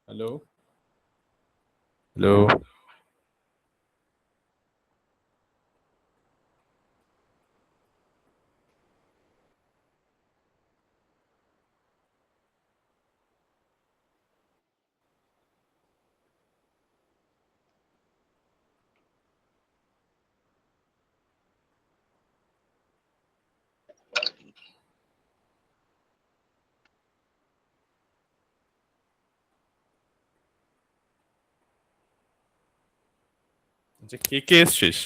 Hello hello আচ্ছা, কে কে এসছিস?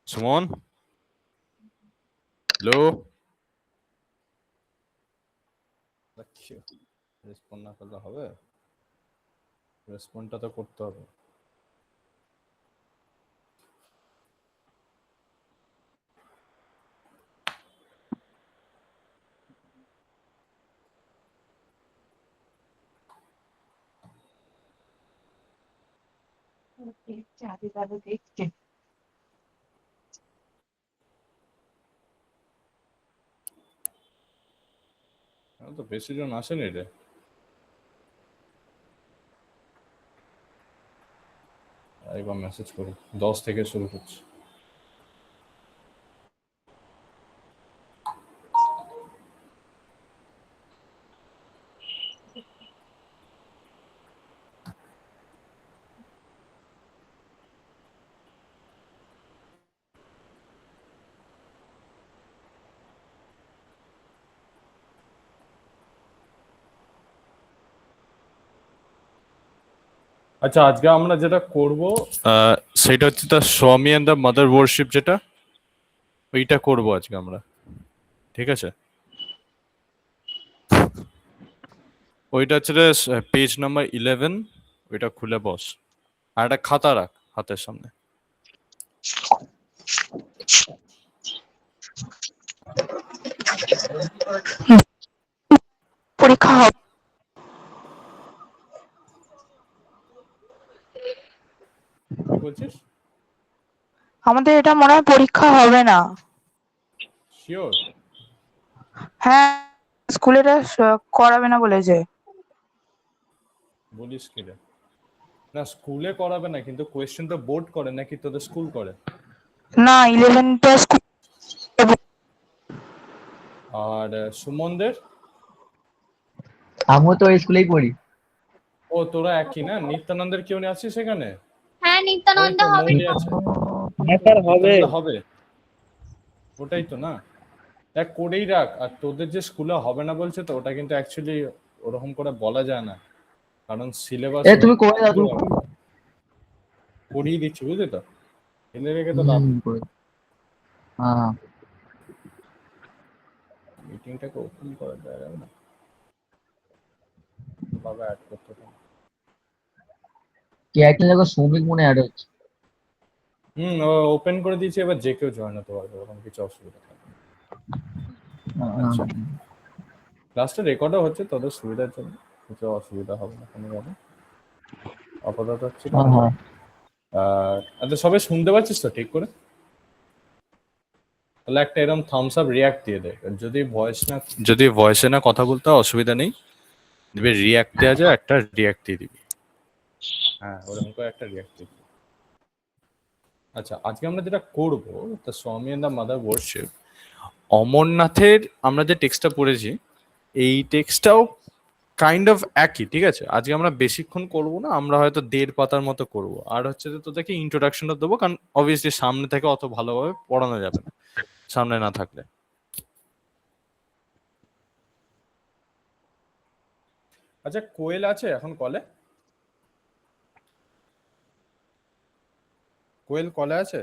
Suman, hello. Respond না করলে হবে? রেসপন্ডটা তো করতে হবে। তো বেশি জন আসেনি রে। একবার মেসেজ করি, 10 থেকে শুরু করছি। আচ্ছা, আজকে আমরা যেটা করব সেটা হচ্ছে দ্য স্বামী অ্যান্ড দ্য মাদার ওয়ারশিপ, যেটা ওইটা করব আজকে আমরা। ঠিক আছে, ওইটা হচ্ছে পেজ নাম্বার 11। ওইটা খুলে বস, আর একটা খাতা রাখ হাতের সামনে। পরীক্ষা হবে। কি বলছিস? আমাদের এটা মনে হয় পরীক্ষা হবে না। শিওর? হ্যাঁ, স্কুলে এটা করাবে না বলেছে। বলিস কি রে? না, স্কুলে করাবে না, কিন্তু কোয়েশ্চেন তো বোর্ড করে নাকি তোদের স্কুল করে? না, 11টা স্কুল। আর সুমনদের? আমিও তো ওই স্কুলেই পড়ি। ও, তোরা একই না? নিত্যানন্দের কেউ নেই আছে সেখানে? হ্যাঁ, ওই নিত্যানন্দ তো হবে মৌলি তো। আছে। হ্যাঁ স্যার হবে। নিত্যানন্দ হবে, ওটাই তো না? দেখ, করেই রাখ। আর তোদের যে স্কুলে হবে না বলছে, তো ওটা কিন্তু অ্যাকচুয়ালি ওরকম করে বলা যায় না, কারণ সিলেবাস এ তুমি করে দাও তুমি। করিয়ে দিচ্ছি, বুঝলি তো? ফেলে রেখে তো লাভ নেই। করে দাও। হ্যাঁ মিটিংটাকে ওপেন করা যায় না, বাবা অ্যাড করতে হবে। কে একটা জায়গায় শ্রমিক মনে অ্যাড হচ্ছে। ওপেন করে দিয়েছি, এবার যে কেউ জয়েন হতে পারবে, ওরকম কিছু অসুবিধা নেই। আচ্ছা, ক্লাসটা রেকর্ডও হচ্ছে তোদের সুবিধার জন্য, কিছু অসুবিধা হবে না কোনোভাবে। আপাতত হচ্ছিল। হ্যাঁ হ্যাঁ আচ্ছা, সবাই শুনতে পাচ্ছিস তো ঠিক করে? তাহলে একটা এরকম থামস আপ রিয়াক্ট দিয়ে দে। যদি ভয়েসে না কথা বলতে হয়, অসুবিধা নেই, দিবে রিয়াক্ট দেওয়া যায়, একটা রিয়াক্ট দিয়ে দিবি। হ্যাঁ, ওরকম করে একটা রিয়াক্ট দিয়ে দিবি। আচ্ছা, আজকে আমরা যেটা করবো, দ্য স্বামী অ্যান্ড দ্য মাদার ওয়ারশিপ, অমরনাথের আমরা যে টেক্সটটা পড়েছি, এই টেক্সটটাও কাইন্ড অফ একই। ঠিক আছে, আজকে আমরা বেশিক্ষণ করবো না, আমরা হয়তো 1.5 পাতার মতো করবো। আর হচ্ছে যে তোদেরকে ইন্ট্রোডাকশনটা দেবো, কারণ অবভিয়াসলি সামনে থেকে অত ভালোভাবে পড়ানো যাবে না সামনে না থাকলে। আচ্ছা, কোয়েল আছে এখন কলে? কোয়েল কলে আছে?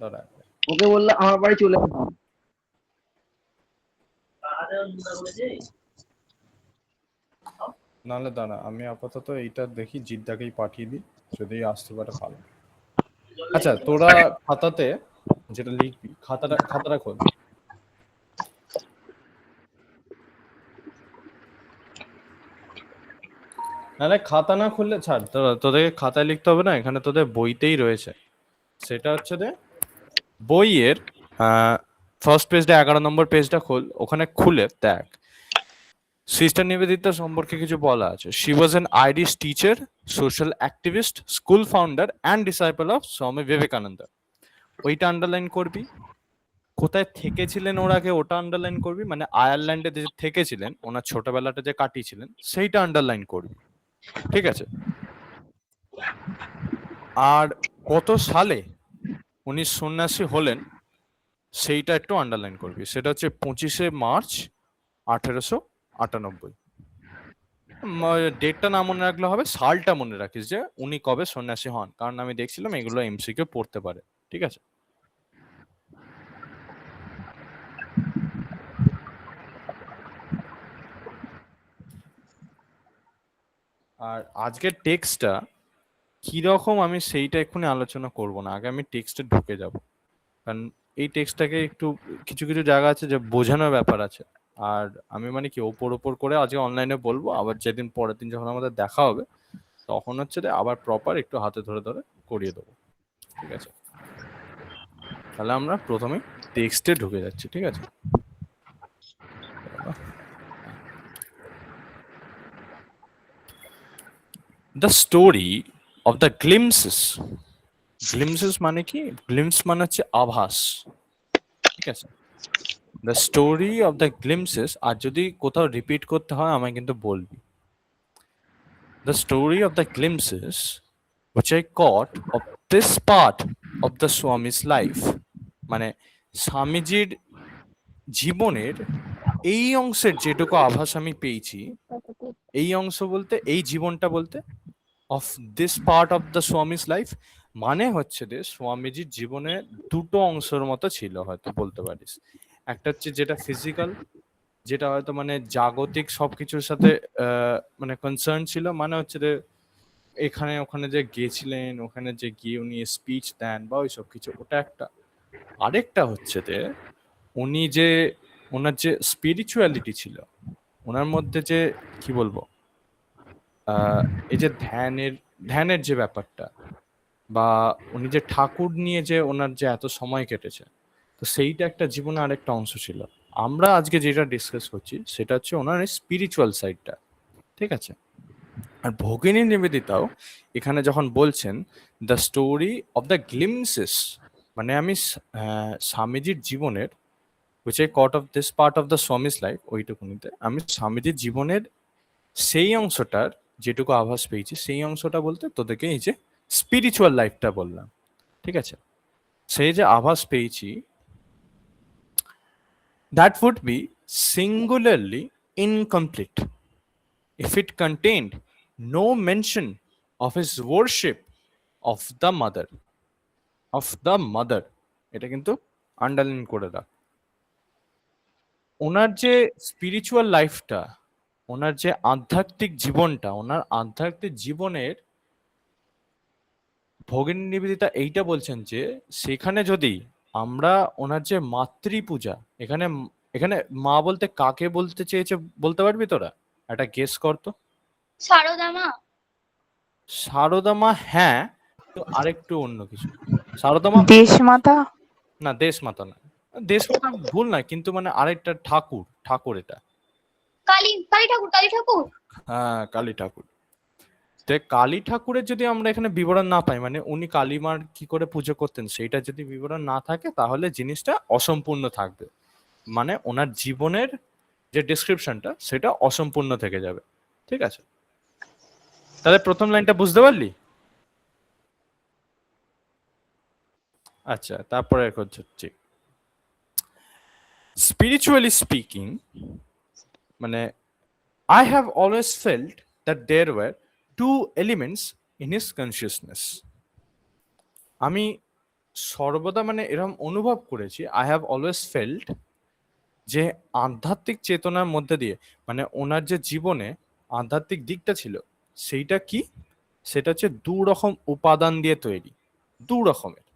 দাঁড়া। ওকে বললে আমার বাড়ি চলে আসো। নাহলে দাঁড়া, আমি আপাতত এইটা দেখি, জিদ্দাকেই পাঠিয়ে দিই, যদি আসতে পারে ভালো। আচ্ছা, তোরা খাতাতে যেটা লিখবি, খাতাটা খোল। নাহলে খাতা না খুললে ছাড়, তোদের খাতায় লিখতে হবে না, এখানে তোদের বইতেই রয়েছে। সেটা হচ্ছে বইয়ের ফার্স্ট পেজটা, 11 নম্বর পেজটা খোল। ওখানে খুলে দেখ, সিস্টার নিবেদিতা সম্পর্কে কিছু বলা আছে। She was an Irish teacher, social activist, school founder and disciple of Swami Vivekananda. ওইটা আন্ডারলাইন করবি। কোথায় থেকেছিলেন ওর আগে, ওটা আন্ডারলাইন করবি, মানে আয়ারল্যান্ডে যে থেকেছিলেন, ওনার ছোটবেলাটা যে কাটিয়েছিলেন, সেইটা আন্ডারলাইন করবি। ঠিক আছে? আর কত সালে উনি সন্ন্যাসী হলেন সেইটা একটু আন্ডারলাইন করবি। সেটা হচ্ছে 25শে মার্চ 1898। ডেটটা না মনে রাখলে হবে, সালটা মনে রাখিস যে উনি কবে সন্ন্যাসী হন, কারণ আমি দেখছিলাম এগুলো এমসিকিউ পড়তে পারে। ঠিক আছে? আর আজকের টেক্সটটা কিরকম আমি সেইটা এক্ষুনি আলোচনা করব না, আগে আমি টেক্সটে ঢুকে যাব। কারণ এই টেক্সটটাকে একটু কিছু কিছু জায়গা আছে যে বোঝানোর ব্যাপার আছে। আর আমি মানে কি ওপর করে আজকে অনলাইনে বলবো, আবার যেদিন পরের দিন যখন আমাদের দেখা হবে তখন হচ্ছে আবার প্রপার একটু হাতে ধরে ধরে করিয়ে দেবো। ঠিক আছে? তাহলে আমরা প্রথমে টেক্সটে ঢুকে যাচ্ছি। ঠিক আছে? The story of the glimpses. Glimpses মানে কি? গ্লিমস মানে হচ্ছে আভাস। ঠিক আছে? The story of the glimpses. আর যদি কোথাও রিপিট করতে হয় আমায় কিন্তু বলবি। The story of the glimpses which I caught of this part of the Swami's life, মানে স্বামীজির জীবনের এই অংশের যেটুকু আভাস আমি পেয়েছি, এই অংশ বলতে এই জীবনটা বলতে of this part of the Swami's life, মানে হচ্ছে স্বামীজির জীবনে দুটো অংশের মতো ছিল হয়তো বলতে পারিস। একটা হচ্ছে যেটা ফিজিক্যাল, যেটা হয়তো মানে জাগতিক সবকিছুর সাথে মানে কনসার্ন ছিল, মানে হচ্ছে এখানে ওখানে যে গেছিলেন, ওখানে যে গিয়ে উনি স্পিচ দেন বা ওই সব কিছু, ওটা একটা। আরেকটা হচ্ছে উনি যে ওনার যে স্পিরিচুয়ালিটি ছিল, ওনার মধ্যে যে কি বলবো, এই যে ধ্যানের যে ব্যাপারটা, বা উনি যে ঠাকুর নিয়ে যে ওনার যে এত সময় কেটেছে, তো সেইটা একটা জীবনে আরেকটা অংশ ছিল। আমরা আজকে যেটা ডিসকাস করছি সেটা হচ্ছে ওনার স্পিরিচুয়াল সাইডটা। ঠিক আছে? আর ভগিনী নিবেদিতাও এখানে যখন বলছেন the story of the glimpses, মানে আমি স্বামীজির জীবনের which I caught of this part of the Swami's life, ওইটুকুনিতে আমি স্বামীজির জীবনের সেই অংশটার যেটুকু আভাস পেয়েছি, সেই অংশটা বলতে তোদেরকে এই যে স্পিরিচুয়াল লাইফটা বললাম। ঠিক আছে? সেই যে আভাস পেয়েছি, that would be singularly incomplete if it contained no mention of his worship of the mother. এটা কিন্তু আন্ডারলাইন করে রাখ। ওনার যে স্পিরিচুয়াল লাইফটা, ওনার যে আধ্যাত্মিক জীবনটা, ওনার আধ্যাত্মিক জীবনের ভগিনী নিবেদিতা এইটা বলছেন যে সেখানে যদি আমরা ওনার যে মাতৃ পূজা, এখানে এখানে মা বলতে কাকে বলতে চেয়েছে বলতে পারবি তোরা? একটা গেস কর তো। সারদা মা। সারদা মা, হ্যাঁ, তো আরেকটু অন্য কিছু। সারদা মা দেশমাতা। না, দেশমাতা না। দেশমাতা ভুল না, কিন্তু মানে আরেকটা ঠাকুর এটা। কালী ঠাকুর। হ্যাঁ, কালী ঠাকুর। কালী ঠাকুরের যদি আমরা এখানে বিবরণ না পাই, মানে উনি কালীমার কি করে পুজো করতেন, সেইটা যদি বিবরণ না থাকে, তাহলে জিনিসটা অসম্পূর্ণ থাকবে। মানে ওনার জীবনের যে ডেসক্রিপশনটা সেটা অসম্পূর্ণ থেকে যাবে। ঠিক আছে? তাহলে প্রথম লাইনটা বুঝতে পারলি? আচ্ছা, তারপরে হচ্ছে স্পিরিচুয়ালি স্পিকিং, মানে I have always felt that there were two elements in his consciousness. আমি সর্বদা মানে এরকম অনুভব করেছি, I have always felt যে আধ্যাত্মিক চেতনার মধ্যে দিয়ে, মানে ওনার যে জীবনে আধ্যাত্মিক দিকটা ছিল, সেইটা কি, সেটা হচ্ছে দু রকম উপাদান দিয়ে তৈরি, দু রকমের।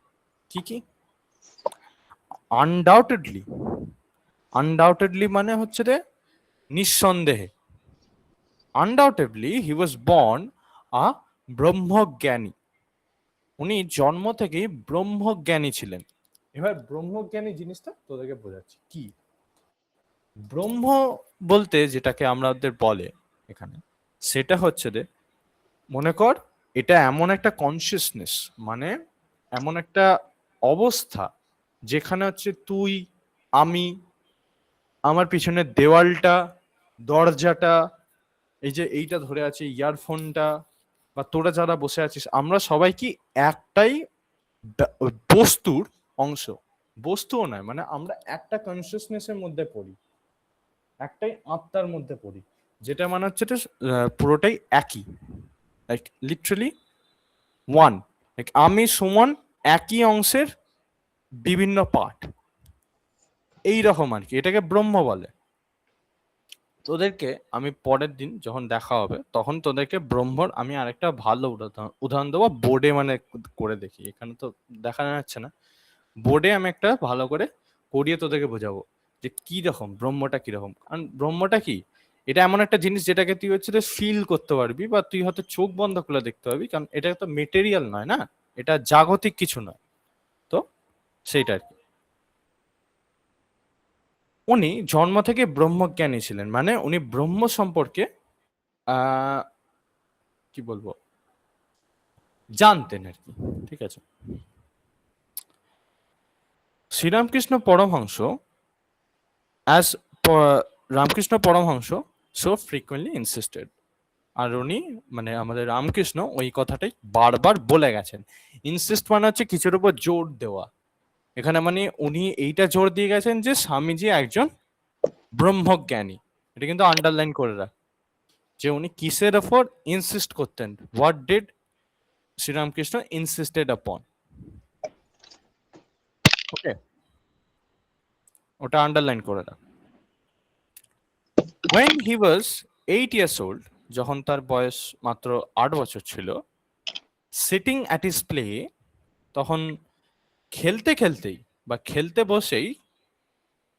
কি কি? আনডাউটেডলি, আনডাউটেডলি মানে হচ্ছে যে নিঃসন্দেহে, আনডাউটেডলি হি ওয়াজ বর্ন আ ব্রহ্মজ্ঞানী। উনি জন্ম থেকেই ব্রহ্মজ্ঞানী ছিলেন। এবার ব্রহ্মজ্ঞানী জিনিসটা তোদেরকে বোঝাচ্ছি কি। ব্রহ্ম বলতে যেটাকে আমাদের বলে এখানে, সেটা হচ্ছে যে, মনে কর এটা এমন একটা কনসিয়াসনেস, মানে এমন একটা অবস্থা যেখানে হচ্ছে তুই, আমি, আমার পিছনের দেওয়ালটা, দরজাটা, এই যে এইটা ধরে আছে ইয়ারফোনটা, বা তোরা যারা বসে আছিস, আমরা সবাই কি একটাই বস্তুর অংশ। বস্তুও নয়, মানে আমরা একটা কনসিয়াসনেসের মধ্যে পড়ি, একটাই আত্মার মধ্যে পড়ি, যেটা মানে হচ্ছে যে, পুরোটাই একই, লাইক লিটারালি ওয়ান। লাইক আমি সুমন একই অংশের বিভিন্ন পার্ট, এই রকম আর কি। এটাকে ব্রহ্ম বলে। তোদেরকে আমি পরের দিন যখন দেখা হবে তখন তোদেরকে ব্রহ্মর আমি আরেকটা ভালো উদাহরণ দেবো, বোর্ডে মানে করে দেখি, এখানে তো দেখা যাচ্ছে না, বোর্ডে আমি একটা ভালো করে করিয়ে তোদেরকে বোঝাবো যে কি রকম ব্রহ্মটা কিরকম। কারণ ব্রহ্মটা কি, এটা এমন একটা জিনিস যেটাকে তুই হচ্ছে ফিল করতে পারবি, বা তুই হয়তো চোখ বন্ধ করে দেখতে পারবি, কারণ এটা তো মেটেরিয়াল নয় না, এটা জাগতিক কিছু নয়। তো সেইটা আর কি। উনি জন্ম থেকে ব্রহ্মজ্ঞানী ছিলেন, মানে উনি ব্রহ্ম সম্পর্কে আহ কি বলবো, জানতেন আর কি। ঠিক আছে। Sri Ramakrishna Paramahamsa, as Ramakrishna Paramahamsa so frequently insisted, আর উনি মানে আমাদের রামকৃষ্ণ ওই কথাটাই বারবার বলে গেছেন। ইনসিস্ট মানে হচ্ছে কিছুর উপর জোর দেওয়া। এখানে মানে উনি এইটা জোর দিয়ে গেছেন যে স্বামীজি একজন ব্রহ্মজ্ঞানী। এটা কিন্তু আন্ডারলাইন করে রাখ, যে উনি কিসের ওপর ইনসিস্ট করতেন, হোয়াট ডিড শ্রীরামকৃষ্ণ ইনসিস্টেড আপন। ওকে, ওটা আন্ডারলাইন করে রাখ। When he was 8 years old, যখন তার বয়স মাত্র 8 বছর ছিল, সিটিং অ্যাট হিজ প্লে, তখন খেলতে খেলতেই বা খেলতে বসেই,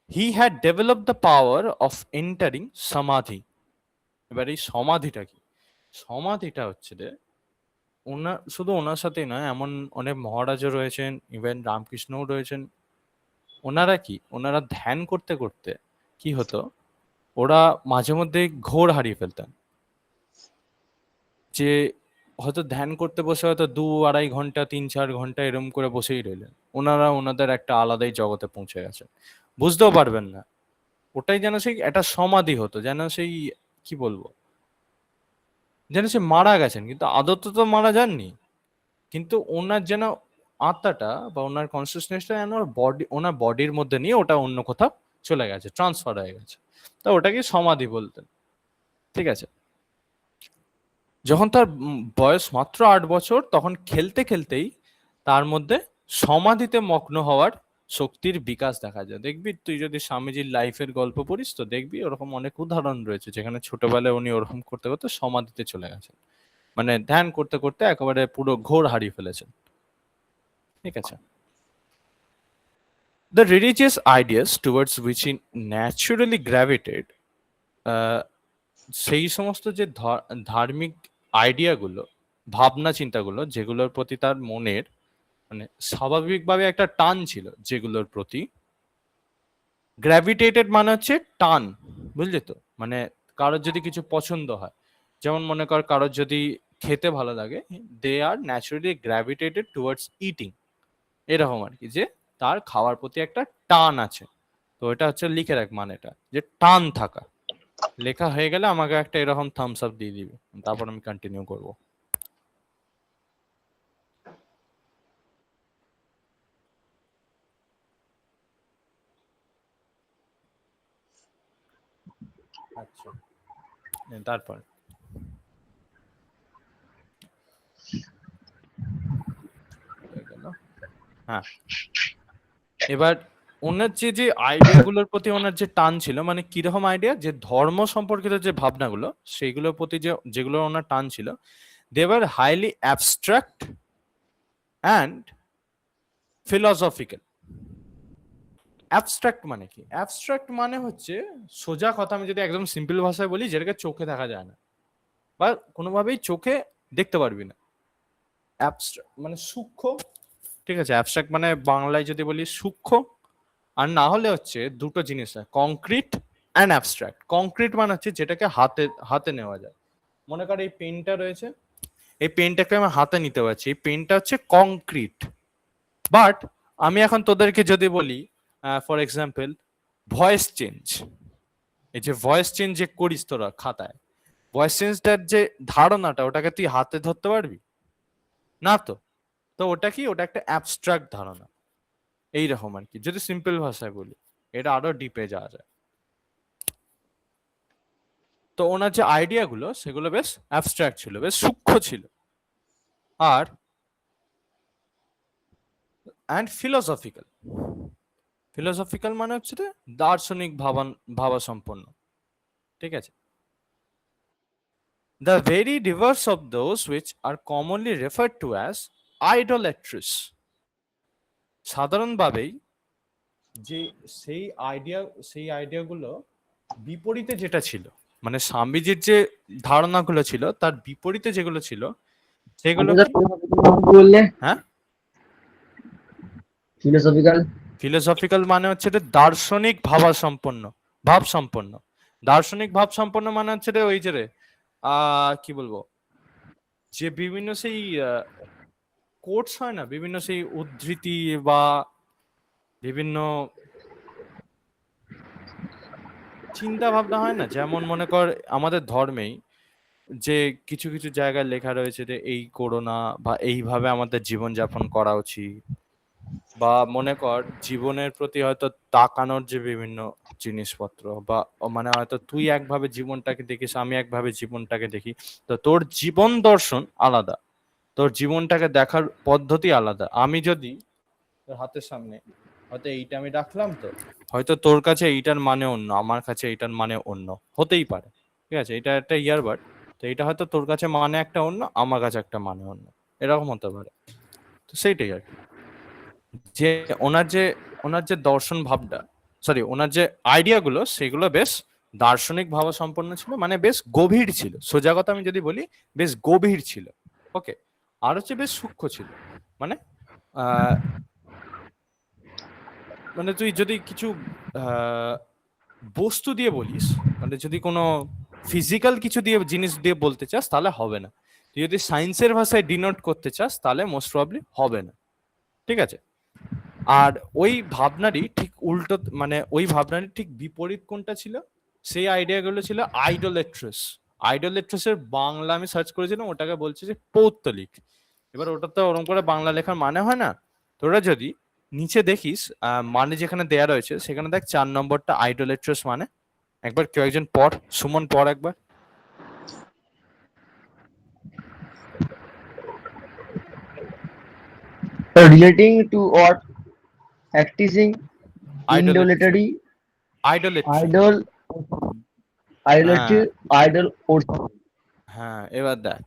he had develop the power of entering সমাধি। এবার এই সমাধিটা কি? সমাধিটা হচ্ছে যে, ওনার শুধু ওনার সাথেই নয়, এমন অনেক মহারাজও রয়েছেন, ইভেন রামকৃষ্ণও রয়েছেন। ওনারা কি, ওনারা ধ্যান করতে করতে কি হতো, ওরা মাঝে মধ্যে ঘোর হারিয়ে ফেলতেন। যে হয়তো ধ্যান করতে বসে হয়তো 2-2.5 ঘন্টা 3-4 ঘন্টা এরম করে বসেই রইলেন, ওনারা ওনাদের একটা আলাদাই জগতে পৌঁছে গেছেন, বুঝতেও পারবেন না। ওটাই যেন সেই একটা সমাধি হতো, যেন সেই কি বলবো, যেন সে মারা গেছেন, কিন্তু আদতে তো মারা যাননি, কিন্তু ওনার যেন আত্মাটা বা ওনার কনসিয়াসনেসটা যেন ওনার বডির মধ্যে নিয়ে ওটা অন্য কোথাও চলে গেছে, ট্রান্সফার হয়ে গেছে। তা ওটাকে সমাধি বলতেন। ঠিক আছে। যখন তার বয়স মাত্র 8 বছর, তখন খেলতে খেলতেই তার মধ্যে সমাধিতে মগ্ন হওয়ার শক্তির বিকাশ দেখা যায়। দেখবি তুই যদি স্বামীজির লাইফের গল্প পড়িস তো দেখবি ওরকম অনেক উদাহরণ রয়েছে যেখানে ছোটবেলায় উনি ওরকম করতে করতে সমাধিতে চলে গেছেন, মানে ধ্যান করতে করতে একেবারে পুরো ঘোর হারিয়ে ফেলেছেন। ঠিক আছে। The religious ideas towards which he naturally gravitated, সেই সমস্ত যে ধার্মিক আইডিয়াগুলো, ভাবনা চিন্তাগুলো, যেগুলোর প্রতি তার মনের মানে স্বাভাবিকভাবে একটা টান ছিল, যেগুলোর প্রতি গ্র্যাভিটেটেড মানে হচ্ছে টান, বুঝলি তো, মানে কারোর যদি কিছু পছন্দ হয়, যেমন মনে কর কারোর যদি খেতে ভালো লাগে, দে আর ন্যাচারালি গ্র্যাভিটেটেড টুয়ার্ডস ইটিং, এরকম আর কি, যে তার খাওয়ার প্রতি একটা টান আছে। তো এটা হচ্ছে লিখে রাখ মানেটা, যে টান থাকা। লেখা হয়ে গেলে আমাকে একটা এরকম থামস আপ দিয়ে দিবি, তারপর আমি কন্টিনিউ করব। আচ্ছা, তারপর হয়ে গেল। হ্যাঁ, এবার ওনার যে আইডিয়াগুলোর প্রতি ওনার যে টান ছিল, মানে কিরকম আইডিয়া, যে ধর্ম সম্পর্কিত যে ভাবনাগুলো সেইগুলোর প্রতি যেগুলো ওনার টান ছিল, they were highly abstract and philosophical. Abstract মানে কি? অ্যাবস্ট্রাক্ট মানে হচ্ছে, সোজা কথা আমি যদি একদম সিম্পল ভাষায় বলি, যেটাকে চোখে দেখা যায় না বা কোনোভাবেই চোখে দেখতে পারবি না। অ্যাবস্ট্রাক্ট মানে সূক্ষ্ম, ঠিক আছে? অ্যাবস্ট্রাক্ট মানে বাংলায় যদি বলি সূক্ষ্ম, আর না হলে হচ্ছে দুটো জিনিস হয়, কংক্রিট অ্যান্ড অ্যাবস্ট্রাক্ট। কংক্রিট মানে হচ্ছে যেটাকে হাতে হাতে নেওয়া যায়। মনে কর এই পেনটা রয়েছে, এই পেনটাকে আমি হাতে নিতে পারছি, এই পেনটা হচ্ছে কংক্রিট। বাট আমি এখন তোদেরকে যদি বলি, ফর এক্সাম্পল ভয়েস চেঞ্জ, এই যে ভয়েস চেঞ্জ যে করিস তোরা খাতায়, ভয়েস চেঞ্জটার যে ধারণাটা, ওটাকে তুই হাতে ধরতে পারবি না তো? তো ওটা কি? ওটা একটা অ্যাবস্ট্রাক্ট ধারণা। এইরকম আর কি, যদি সিম্পল ভাষায় বলি। এটা আরো ডিপে যাওয়া যায়। তো ওনার যে আইডিয়া গুলো সেগুলো বেশ অ্যাবস্ট্রাক্ট ছিল, বেশ সূক্ষ্ম ছিল, আর অ্যান্ড ফিলোসফিক্যাল। ফিলোসফিক্যাল মানে হচ্ছে যে দার্শনিক ভাবা সম্পন্ন, ঠিক আছে? The very diverse of those which are commonly referred to as idolatries. সাধারণভাবেই যে সেই আইডিয়াগুলো বিপরীতে যেটা ছিল, মানে স্বামীজির যে ধারণাগুলো ছিল তার বিপরীতে যেগুলো ছিল সেগুলো বললে হ্যাঁ, ফিলোসফিক্যাল। ফিলোসফিক্যাল মানে হচ্ছে যে দার্শনিক ভাব সম্পন্ন। দার্শনিক ভাব সম্পন্ন মানে হচ্ছে রে ওই যে রে কি বলবো, যে বিভিন্ন সেই কোটস হয় না, বিভিন্ন সেই উদ্ধৃতি বা বিভিন্ন চিন্তা ভাবনা হয় না, যেমন মনে কর আমাদের ধর্মেই যে কিছু কিছু জায়গায় লেখা রয়েছে যে এই করো না, বা এইভাবে আমাদের জীবন যাপন করা উচিত, বা মনে কর জীবনের প্রতি হয়তো তাকানোর যে বিভিন্ন জিনিসপত্র, বা মানে হয়তো তুই একভাবে জীবনটাকে দেখিস, আমি একভাবে জীবনটাকে দেখি, তো তোর জীবন দর্শন আলাদা, তোর জীবনটাকে দেখার পদ্ধতি আলাদা। আমি যদি তোর হাতের সামনে হয়তো এইটা আমি রাখলাম, তো হয়তো তোর কাছে এইটার মানে অন্য, আমার কাছে এইটার মানে অন্য হতেই পারে, ঠিক আছে? এটা একটা ইয়ারবাড, তো এটা হয়তো তোর কাছে মানে একটা অন্য, আমার কাছে একটা মানে অন্য, এরকম হতে পারে। তো সেইটাই আর কি, যে ওনার যে দর্শন ভাবটা, সরি ওনার যে আইডিয়া গুলো সেগুলো বেশ দার্শনিক ভাবা সম্পন্ন ছিল, মানে বেশ গভীর ছিল। সোজা কথা আমি যদি বলি, বেশ গভীর ছিল। ওকে, আর হচ্ছে বেশ সূক্ষ্ম ছিল। মানে আহ মানে তুই যদি কিছু আহ বস্তু দিয়ে বলিস, মানে যদি কোনো ফিজিক্যাল কিছু দিয়ে জিনিস দিয়ে বলতে চাস তাহলে হবে না। তুই যদি সায়েন্সের ভাষায় ডিনোট করতে চাস তাহলে মোস্ট প্রবাবলি হবে না, ঠিক আছে? আর ওই ভাবনারই ঠিক উল্টো, মানে ওই ভাবনারই ঠিক বিপরীত কোনটা ছিল, সেই আইডিয়াগুলো ছিল আইডোলেট্রাস। আইডোলেট্রাসের বাংলা আমি সার্চ করেছিলাম, ওটাকে বলছে যে পৌত্তলিক। এবার ওটা তো ওরকম করে বাংলা লেখার মানে হয় না, তোরা যদি নিচে দেখিস মানে যেখানে দেয়া রয়েছে সেখানে দেখ 4 নম্বরটা আইডোলেট্রাস মানে। একবার কেউ একজন পড়, সুমন পড় একবার। Relating to what practicing আইডোলেট্রি, idolatry, আইডোলেট্রি। idol, হ্যাঁ idolatry, idol worship. হ্যাঁ, এবার দেখ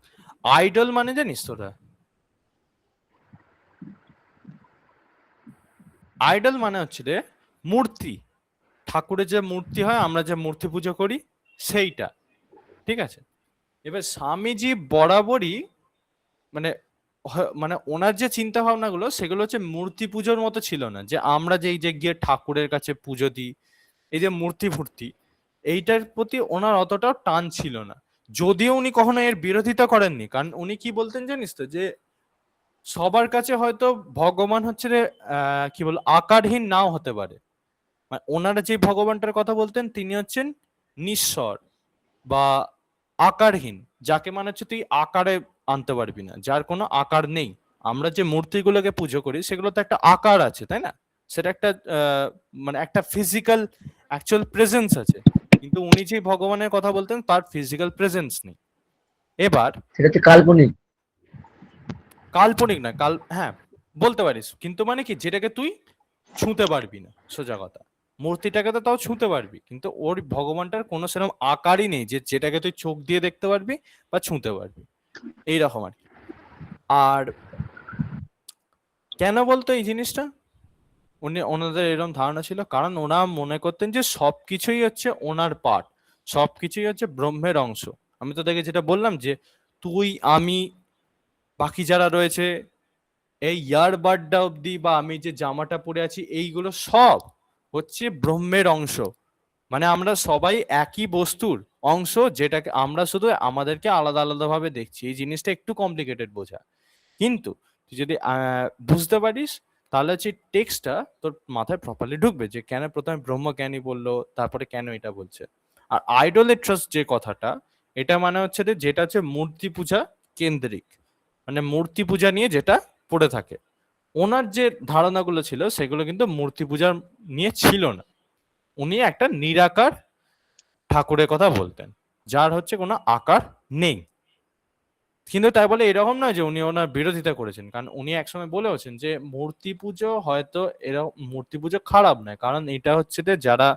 আইডল মানে জানিস তোরা? আইডল মানে হচ্ছে রে মূর্তি, ঠাকুরের যে মূর্তি হয়, আমরা যে মূর্তি পুজো করি সেইটা, ঠিক আছে? এবার স্বামীজি বরাবরই মানে মানে ওনার যে চিন্তা ভাবনাগুলো সেগুলো হচ্ছে মূর্তি পুজোর মতো ছিল না, যে আমরা যে এই যে গিয়ে ঠাকুরের কাছে পুজো দিই, এই যে মূর্তি ফুর্তি, এইটার প্রতি ওনার অতটাও টান ছিল না। যদিও উনি কখনো এর বিরোধিতা করেননি, কারণ উনি কি বলতেন জানিস তো, যে সবার কাছে হয়তো ভগবান হচ্ছে রে কি বল আকারহীন নাও হতে পারে। মানে ওনারা যে ভগবানটার কথা বলতেন তিনি হচ্ছেন নিঃস্বর বা আকারহীন, যাকে মানে হচ্ছে তুই আকারে আনতে পারবি না, যার কোনো আকার নেই। আমরা যে মূর্তিগুলোকে পুজো করি সেগুলো তো একটা আকার আছে, তাই না? সেটা একটা মানে একটা ফিজিক্যাল অ্যাকচুয়াল প্রেজেন্স আছে, কিন্তু উনি যে ভগবানের কথা বলতেন তার ফিজিক্যাল প্রেজেন্স নেই। এবার সেটা হচ্ছে কাল্পনিক। কাল্পনিক না, হ্যাঁ বলতে পারিস, কিন্তু মানে কি যেটাকে তুই ছুঁতে পারবি না, সোজা কথা। মূর্তিটাকে তো তাও ছুঁতে পারবি, কিন্তু ওর ভগবানটার কোনো সেরকম আকারই নেই যে যেটাকে তুই চোখ দিয়ে দেখতে পারবি বা ছুঁতে পারবি, এইরকম আর কি। আর কেন বলতো এই জিনিসটা, ওনাদের এরকম ধারণা ছিল কারণ ওরা মনে করতেন যে সবকিছুই হচ্ছে ওনার পার্ট, সবকিছুই হচ্ছে ব্রহ্মের অংশ। আমি তো দেখে যেটা বললাম যে তুই, আমি, বাকি যারা রয়েছে, এই ইয়ারবাডটা অব্দি বা আমি যে জামাটা পরে আছি, এইগুলো সব হচ্ছে ব্রহ্মের অংশ। মানে আমরা সবাই একই বস্তুর অংশ, যেটাকে আমরা শুধু আমাদেরকে আলাদা আলাদা ভাবে দেখছি। এই জিনিসটা একটু কমপ্লিকেটেড বোঝা, কিন্তু তুই যদি বুঝতে পারিস তাহলে হচ্ছে টেক্সটটা তোর মাথায় প্রপারলি ঢুকবে, যে কেন প্রথমে ব্রহ্মজ্ঞানী বললো, তারপরে কেন এটা বলছে। আর আইডোলেট্রাস যে কথাটা, এটা মানে হচ্ছে যে যেটা হচ্ছে মূর্তি পূজা কেন্দ্রিক, মানে মূর্তি পূজা নিয়ে যেটা পড়ে থাকে। ওনার যে ধারণাগুলো ছিল সেগুলো কিন্তু মূর্তি পূজা নিয়ে ছিল না। উনি একটা নিরাকার ঠাকুরের কথা বলতেন, যার হচ্ছে কোনো আকার নেই। কিন্তু তাই বলে এরকম নয় যে উনি ওনার বিরোধিতা করেছেন, কারণ উনি একসময় বলেওছেন যে মূর্তি পুজো হয়তো এরকম মূর্তি পুজো খারাপ নয়, কারণ এটা হচ্ছে যে যারা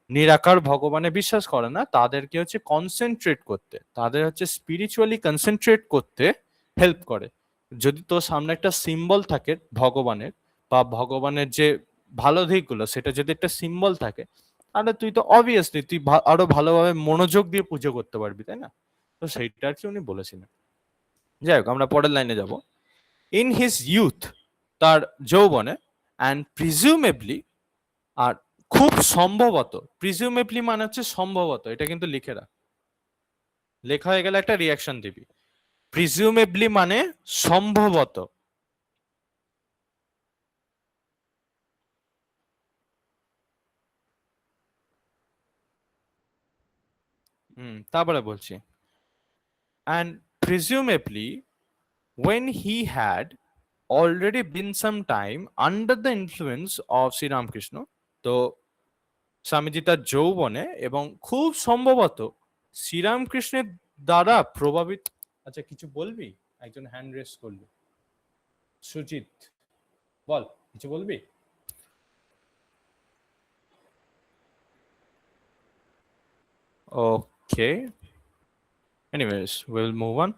নিরাকার ভগবানে বিশ্বাস করে না তাদেরকে হচ্ছে কনসেন্ট্রেট করতে, তাদের হচ্ছে স্পিরিচুয়ালি কনসেন্ট্রেট করতে হেল্প করে। যদি তোর সামনে একটা সিম্বল থাকে ভগবানের, বা ভগবানের যে ভালো দিকগুলো সেটা যদি একটা সিম্বল থাকে, তাহলে তুই তো অবভিয়াসলি তুই আরো ভালোভাবে মনোযোগ দিয়ে পুজো করতে পারবি, তাই না? তো সেইটা আর কি উনি বলেছিলেন। যাই হোক, আমরা পরের লাইনে যাব। ইন হিজ ইউথ, তার যৌবনে, অ্যান্ড প্রিজিউমেবলি, আর খুব সম্ভবত, প্রিজিউমেবলি মানে হচ্ছে সম্ভবত, এটা কিন্তু লিখে রাখ, লেখা হয়ে গেলে একটা রিয়াকশন দিবি। প্রিজিউমেবলি মানে সম্ভবত। তারপরে বলছি, and presumably when he had already been some time under the influence of Sri Ramakrishna, তো স্বামীজি তার যৌবনে এবং খুব সম্ভবত শ্রীরামকৃষ্ণের দ্বারা প্রভাবিত। আচ্ছা, কিছু বলবি? একজন হ্যান্ড রেস করলি, সুজিত, বল, কিছু বলবি? ওকে, এনিওয়েজ উইল মুভ অন।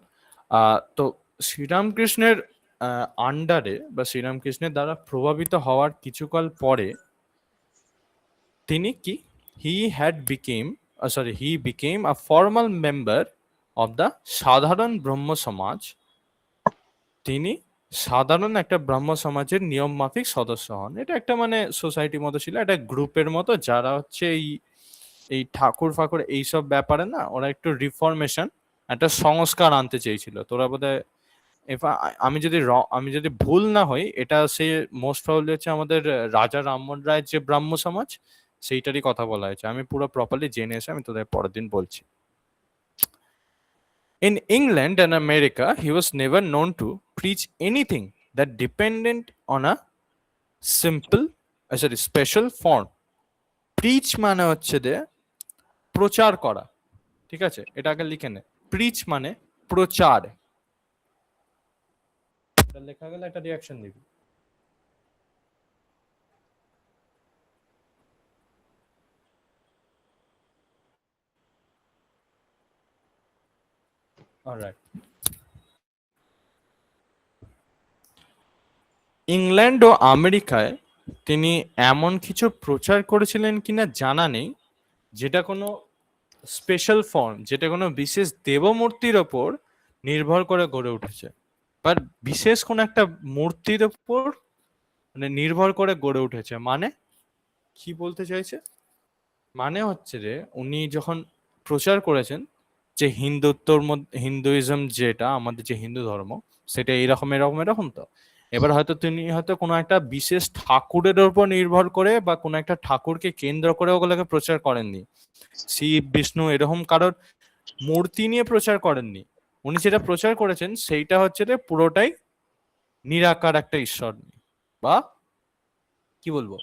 তো শ্রীরামকৃষ্ণের আন্ডারে বা শ্রীরামকৃষ্ণের দ্বারা প্রভাবিত হওয়ার কিছুকাল পরে তিনি কি, he became a formal member of the সাধারণ ব্রহ্ম সমাজ। তিনি সাধারণ একটা ব্রহ্ম সমাজের নিয়ম মাফিক সদস্য হন। এটা একটা মানে সোসাইটির মতো ছিল, একটা গ্রুপের মতো, যারা হচ্ছে এই ঠাকুর ফাকুর এইসব ব্যাপারে না, ওরা একটু রিফরমেশন, একটা সংস্কার আনতে চেয়েছিল। তোরা বোধহয় আমি যদি ভুল না হই, এটা সে মোস্ট প্রবাবলি হচ্ছে আমাদের রাজা রামমোহন রায়ের যে ব্রাহ্ম সমাজ, সেইটারই কথা বলা হয়েছে। আমি পুরো প্রপারলি জেনে এসে আমি তোদের পরের দিন বলছি। In England and America, he was never known to preach anything that depended on a special form. Preach মানে হচ্ছে যে প্রচার করা, ঠিক আছে? এটা আগে লিখে নে, প্রিচ মানে প্রচার। এটা লেখা গেলে একটা রিঅ্যাকশন দিবি। অলরাইট। ইংল্যান্ড ও আমেরিকায় তিনি এমন কিছু প্রচার করেছিলেন কিনা জানা নেই, যেটা কোনো স্পেশাল ফর্ম, যেটা কোনো বিশেষ দেবমূর্তির ওপর নির্ভর করে গড়ে উঠেছে, বা বিশেষ কোন একটা মূর্তির ওপর মানে নির্ভর করে গড়ে উঠেছে। মানে কি বলতে চাইছে? মানে হচ্ছে যে উনি যখন প্রচার করেছেন যে হিন্দুইজম, যেটা আমাদের যে হিন্দু ধর্ম, সেটা এরকম এরকম এরকম, তো এবার হয়তো তিনি হয়তো কোনো একটা বিশেষ ঠাকুরের উপর নির্ভর করে বা কোনো একটা ঠাকুরকে কেন্দ্র করে ওগুলোকে প্রচার করেননি। শিব বিষ্ণু এরকম কারোর মূর্তি নিয়ে প্রচার করেননি। উনি যেটা প্রচার করেছেন সেইটা হচ্ছে যে পুরোটাই নিরাকার একটা ঈশ্বর নিয়ে, বা কি বলবো,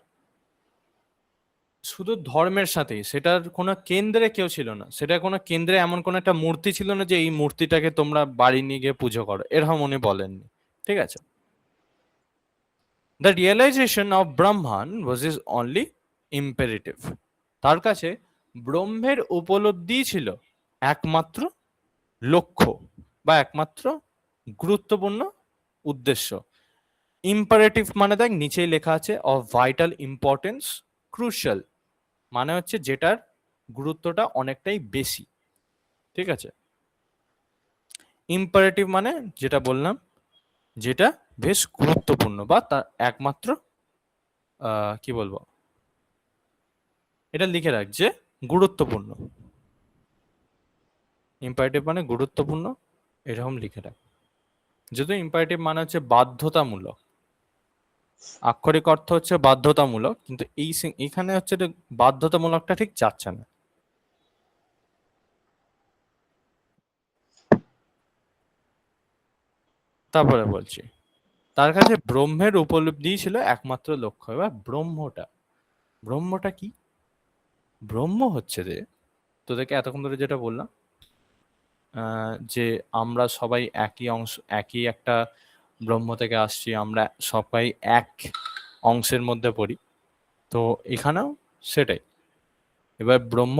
শুধু ধর্মের সাথেই, সেটার কোনো কেন্দ্রে কেউ ছিল না, সেটা কোনো কেন্দ্রে এমন কোনো একটা মূর্তি ছিল না যে এই মূর্তিটাকে তোমরা বাড়ি নিয়ে গিয়ে পুজো করো, এরকম উনি বলেননি। ঠিক আছে? The realization of Brahman was is only imperative. তার কাছে ব্রহ্মের উপলব্ধি ছিল একমাত্র লক্ষ্য বা একমাত্র গুরুত্বপূর্ণ উদ্দেশ্য। ইম্পারেটিভ মানে দেখ নিচেই লেখা আছে অফ ভাইটাল ইম্পর্টেন্স, ক্রুশাল মানে হচ্ছে যেটার গুরুত্বটা অনেকটাই বেশি, ঠিক আছে। ইম্পারেটিভ মানে যেটা বললাম যেটা বেশ গুরুত্বপূর্ণ বা তার একমাত্র কি বলবো, এটা লিখে রাখ যে গুরুত্বপূর্ণ। ইম্পারেটিভ মানে গুরুত্বপূর্ণ, এরকম লিখে রাখ। যদিও ইম্পারেটিভ মানে হচ্ছে বাধ্যতামূলক, আক্ষরিক অর্থ হচ্ছে বাধ্যতামূলক, কিন্তু এইখানে হচ্ছে বাধ্যতামূলকটা ঠিক যাচ্ছে না। তারপরে বলছি তার কাছে ব্রহ্মের উপলব্ধি ছিল একমাত্র লক্ষ্য। এবার ব্রহ্মটা কি? ব্রহ্ম হচ্ছে যে তোদেরকে এতক্ষণ ধরে যেটা বললাম যে আমরা সবাই একই অংশ, একই একটা ব্রহ্ম থেকে আসছি, আমরা সবাই এক অংশের মধ্যে পড়ি, তো এখানেও সেটাই। এবার ব্রহ্ম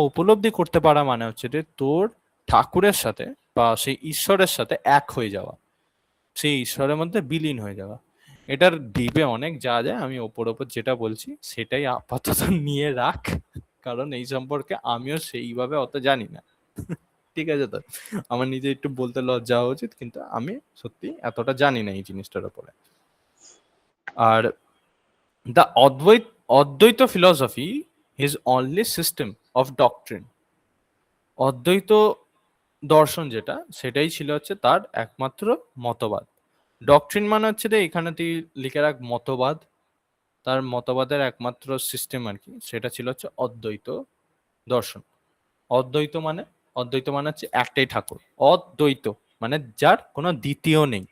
উপলব্ধি করতে পারা মানে হচ্ছে যে তোর ঠাকুরের সাথে বা সেই ঈশ্বরের সাথে এক হয়ে যাওয়া, সেই ঈশ্বরের মধ্যে বিলীন হয়ে যাওয়া। এটার ডিপে অনেক যা যায়, আমি ওপর যেটা বলছি সেটাই আপাতত নিয়ে রাখ, কারণ এই সম্পর্কে আমিও সেইভাবে অত জানি না। ঠিক আছে, তো আমার নিজে একটু বলতে লজ্জা হওয়া উচিত, কিন্তু আমি সত্যি এতটা জানি না এই জিনিসটার উপরে। আর দ্য অদ্বৈত philosophy is only system of doctrine. অদ্বৈত দর্শন যেটা, সেটাই ছিল হচ্ছে তার একমাত্র মতবাদ। ডক্ট্রিন মানে হচ্ছে যে এখানে তুই লিখে রাখ মতবাদ, তার মতবাদের একমাত্র সিস্টেম আর কি, সেটা ছিল হচ্ছে অদ্বৈত দর্শন। অদ্বৈত মানে হচ্ছে একটাই ঠাকুর। অদ্বৈত মানে যার কোনো দ্বিতীয় নেই,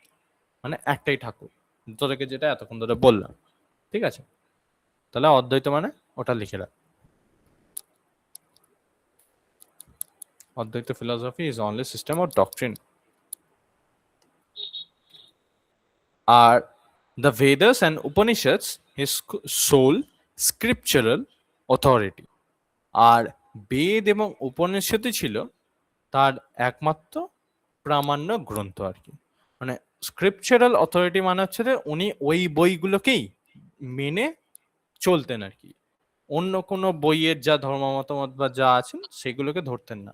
মানে একটাই ঠাকুর, তোদেরকে যেটা এতক্ষণ ধরে বললাম, ঠিক আছে। তাহলে অদ্বৈত মানে ওটা লিখে রাখ। অদ্বৈত philosophy is only system of doctrine. আর the Vedas and Upanishads his sole scriptural authority. আর বেদ এবং উপনিষদই ছিল তার একমাত্র প্রামাণ্য গ্রন্থ আর কি। মানে স্ক্রিপচারাল অথরিটি মানে হচ্ছে যে উনি ওই বইগুলোকেই মেনে চলতেন আর কি, অন্য কোনো বইয়ের যা ধর্ম মতামত বা যা আছে সেগুলোকে ধরতেন না,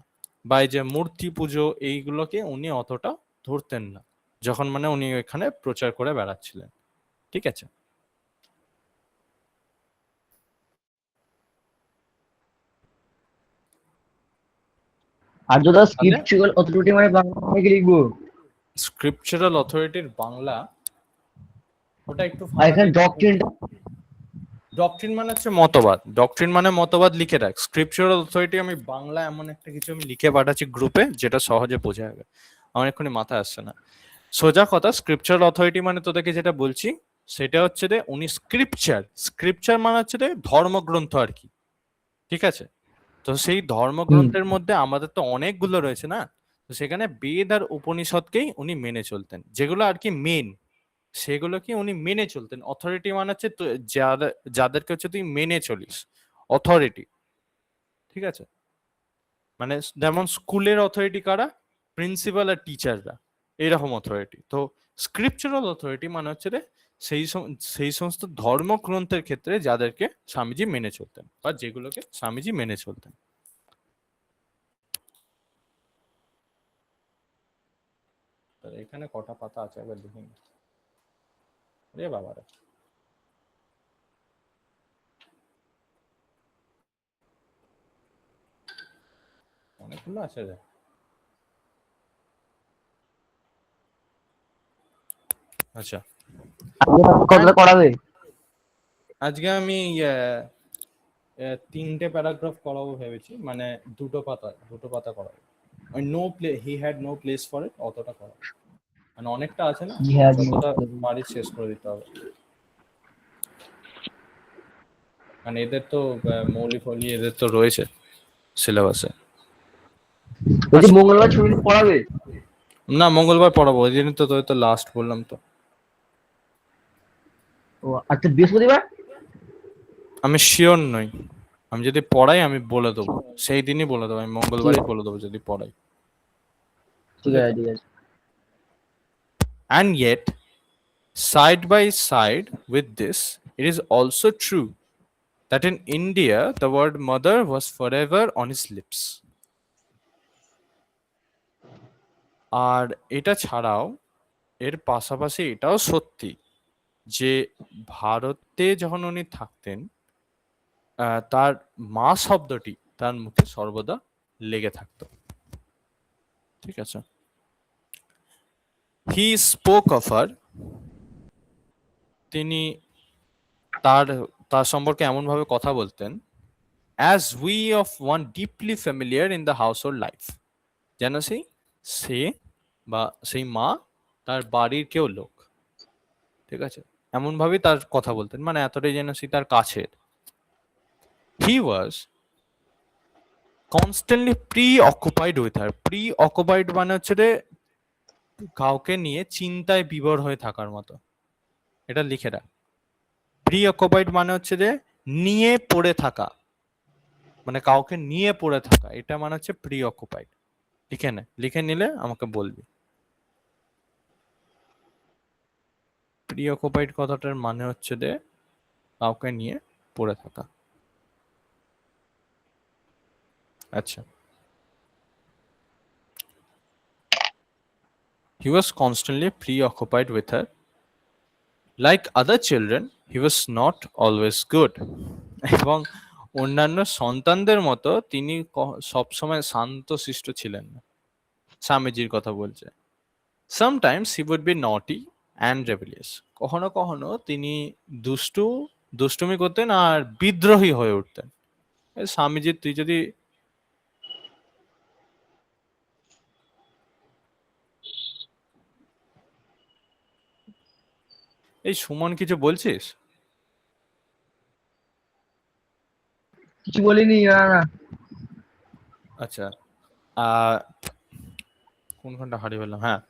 বা এই যে মূর্তি পুজো এইগুলোকে উনি অতটা ধরতেন না যখন মানে উনি এখানে প্রচার করে বেড়াচ্ছিলেন, ঠিক আছে। আর যদি স্ক্রিপচুরাল অথরিটি মানে বাংলা কি লিখবো? স্ক্রিপচারাল অথরিটির বাংলা ওটা একটু আর এখানে ডক্ট্রিন ডক্ট্রিন মানে হচ্ছে মতবাদ, ডক্ট্রিন মানে মতবাদ লিখে রাখ। স্ক্রিপচারাল অথরিটি আমি বাংলা এমন একটা কিছু আমি লিখে পাঠাচ্ছি গ্রুপে যেটা সহজে বোঝা যাবে, আমার এক্ষুনি মাথায় আসছে না। সোজা কথা, স্ক্রিপচারাল অথরিটি মানে তোদেরকে যেটা বলছি সেটা হচ্ছে যে উনি স্ক্রিপচার মানে হচ্ছে যে ধর্মগ্রন্থ আর কি, ঠিক আছে। তো সেই ধর্মগ্রন্থের মধ্যে আমাদের তো অনেকগুলো রয়েছে না, তো সেখানে বেদ আর উপনিষদকেই উনি মেনে চলতেন, যেগুলো আর কি মেন সেগুলোকে উনি মেনে চলতেন। অথরিটি মানে হচ্ছে যাদেরকে হচ্ছে তুই মেনে চলিস, অথরিটি, ঠিক আছে। মানে যেমন স্কুলের অথরিটি কারা, প্রিন্সিপাল আর টিচাররা, এইরকম অথরিটি। তো স্ক্রিপচারাল অথরিটি মানে হচ্ছে রে সেই সমস্ত ধর্মগ্রন্থের ক্ষেত্রে যাদেরকে স্বামীজি মেনে চলতেন বা যেগুলোকে স্বামীজি মেনে চলতেন। এখানে কটা পাতা আছে একবার দেখুন রে বাবারা, অনেকগুলো আছে রে। আচ্ছা, কতটা করাবে? আজকে আমি 3টে প্যারাগ্রাফ করাবো ভেবেছি, মানে দুটো পাতা করাবো। He had no place for it, অতটা করাবো, মানে অনেকটা আছে না, যতটা পারি শেষ করে দিতে হবে। মানে এদের তো মৌলিক ফলি এদের তো রয়েছে সিলেবাসে। বলছি মঙ্গলবার ছুটি পড়াবে? না, মঙ্গলবার পড়াবো, ওই দিন তো তোদের তো লাস্ট বললাম তো। ও আচ্ছা, বৃহস্পতিবার। আমি শিওর নই, আমি যদি পড়াই আমি বলে দেবো, সেই দিনই বলে দেবো, আমি মঙ্গলবারই বলে দেবো যদি পড়াই। ঠিক আছে, ঠিক আছে। And yet, side by side with this, it is also true that in India, the word mother was forever on his lips. আর এটা ছাড়াও এর পাশাপাশি এটাও সত্যি যে ভারতে যখন উনি থাকতেন তার মা শব্দটি তার মুখে সর্বদা লেগে থাকতো। ঠিক আছে। হি স্পোক অফ হার, তিনি তার তার সম্পর্কে এমন ভাবে কথা বলতেন, as we of one deeply familiar in the house hold life, যেন সে বা সেই মা তার বাড়ির কেউ লোক। ঠিক আছে, এমন ভাবে তার কথা বলতেন, মানে এতটাই যেন সে তার কাছের। He was constantly preoccupied with her. Preoccupied মানে হচ্ছে রে কাউকে নিয়ে চিন্তায় বিভোর হয়ে থাকার মতো, এটা লিখে রাখ। প্রি অকুপাইড মানে হচ্ছে যে নিয়ে পড়ে থাকা, মানে কাউকে নিয়ে পড়ে থাকা, এটা মানে হচ্ছে প্রি অকুপাইড। লিখে নে, লিখে নিলে আমাকে বলবি। প্রি অকুপাইড কথাটার মানে হচ্ছে যে কাউকে নিয়ে পড়ে থাকা। আচ্ছা, he was constantly preoccupied with her. Like other children, he was not always good. এবং অন্যান্য সন্তানদের মতো তিনি সবসময় শান্তশিষ্ট ছিলেন না। স্বামীজির কথা বলছে। Sometimes he would be naughty and rebellious. কখনো কখনো তিনি দুষ্টুমি করতেন আর বিদ্রোহী হয়ে উঠতেন। স্বামীজি, তুই যদি এই সুমন কিছু বলছিস? কিছু বলিনি, না না। আচ্ছা, কোনখানটা হারিয়ে ফেললাম? হ্যাঁ,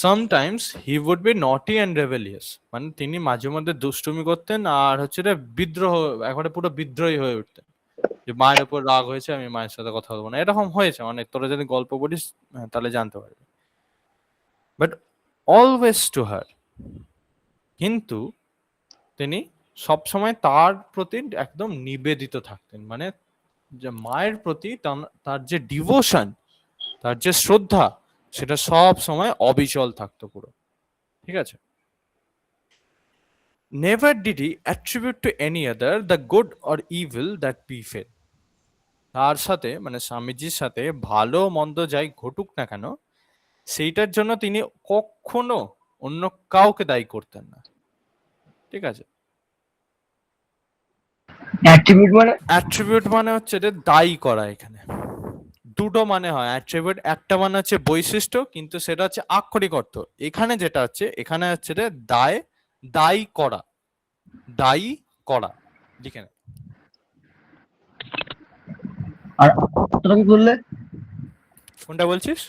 সামটাইমস হি উড বি নটি অ্যান্ড রেবেলিয়াস, মানে তিনি মাঝে মধ্যে দুষ্টুমি করতেন আর হচ্ছে রে বিদ্রোহ, একবারে পুরো বিদ্রোহী হয়ে উঠতেন, যে মায়ের উপর রাগ হয়েছে, আমি মায়ের সাথে কথা বলবো না। এরকম হয়েছে, মানে তোরা যদি গল্প পড়িস তাহলে জানতে পারবি। বাট অলওয়েজ টু হার, কিন্তু তিনি সবসময় তার প্রতি একদম নিবেদিত থাকতেন, মানে যে মায়ের প্রতি তার যে ডিভোশন, তার যে শ্রদ্ধা, সেটা সব সময় অবিচল থাকতো পুরো। ঠিক আছে। Never did he attribute to any other the good or evil that befell. তার সাথে, মানে স্বামীজির সাথে ভালো মন্দ যাই ঘটুক না কেন, সেইটার জন্য তিনি কখনো অন্য কাউকে দায়ী করতেন না। ঠিক আছে। অ্যাট্রিবিউট মানে? অ্যাট্রিবিউট মানে হচ্ছে যে দায়ী করা। এখানে দুটো মানে হয় অ্যাট্রিবিউট, একটা মানে হচ্ছে বৈশিষ্ট্য, কিন্তু সেটা হচ্ছে আক্ষরিক অর্থ। এখানে যেটা হচ্ছে, এখানে হচ্ছে যে দায়ী করা, দায়ী করা। লিখে নে। আর অর্থটা কি বললে? কোনটা বলছিস?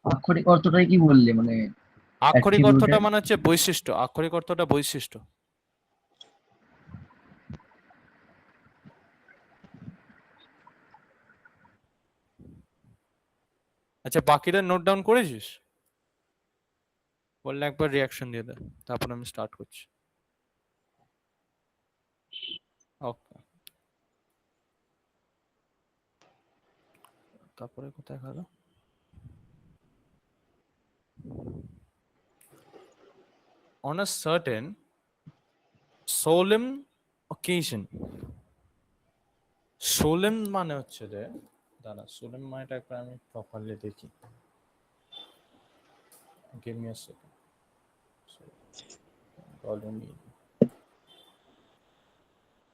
আক্ষরিক অর্থটাই কি বললে, মানে আক্ষরিক অর্থটা অ্যাট্রিবিউটের? মানে হচ্ছে বৈশিষ্ট্য, আক্ষরিক অর্থটা বৈশিষ্ট্য। আচ্ছা, বাকিটা নোট ডাউন করেছিস? বললে একবার রিয়াকশন দিয়ে দে, তারপর আমি স্টার্ট করছি। ওকে, তারপরে কোথায় গেল? On a certain solemn occasion, সোলেম মানে হচ্ছে যে, দাঁড়া, সোলেম মানেটা একবার আমি প্রপারলি দেখি। Give me a second.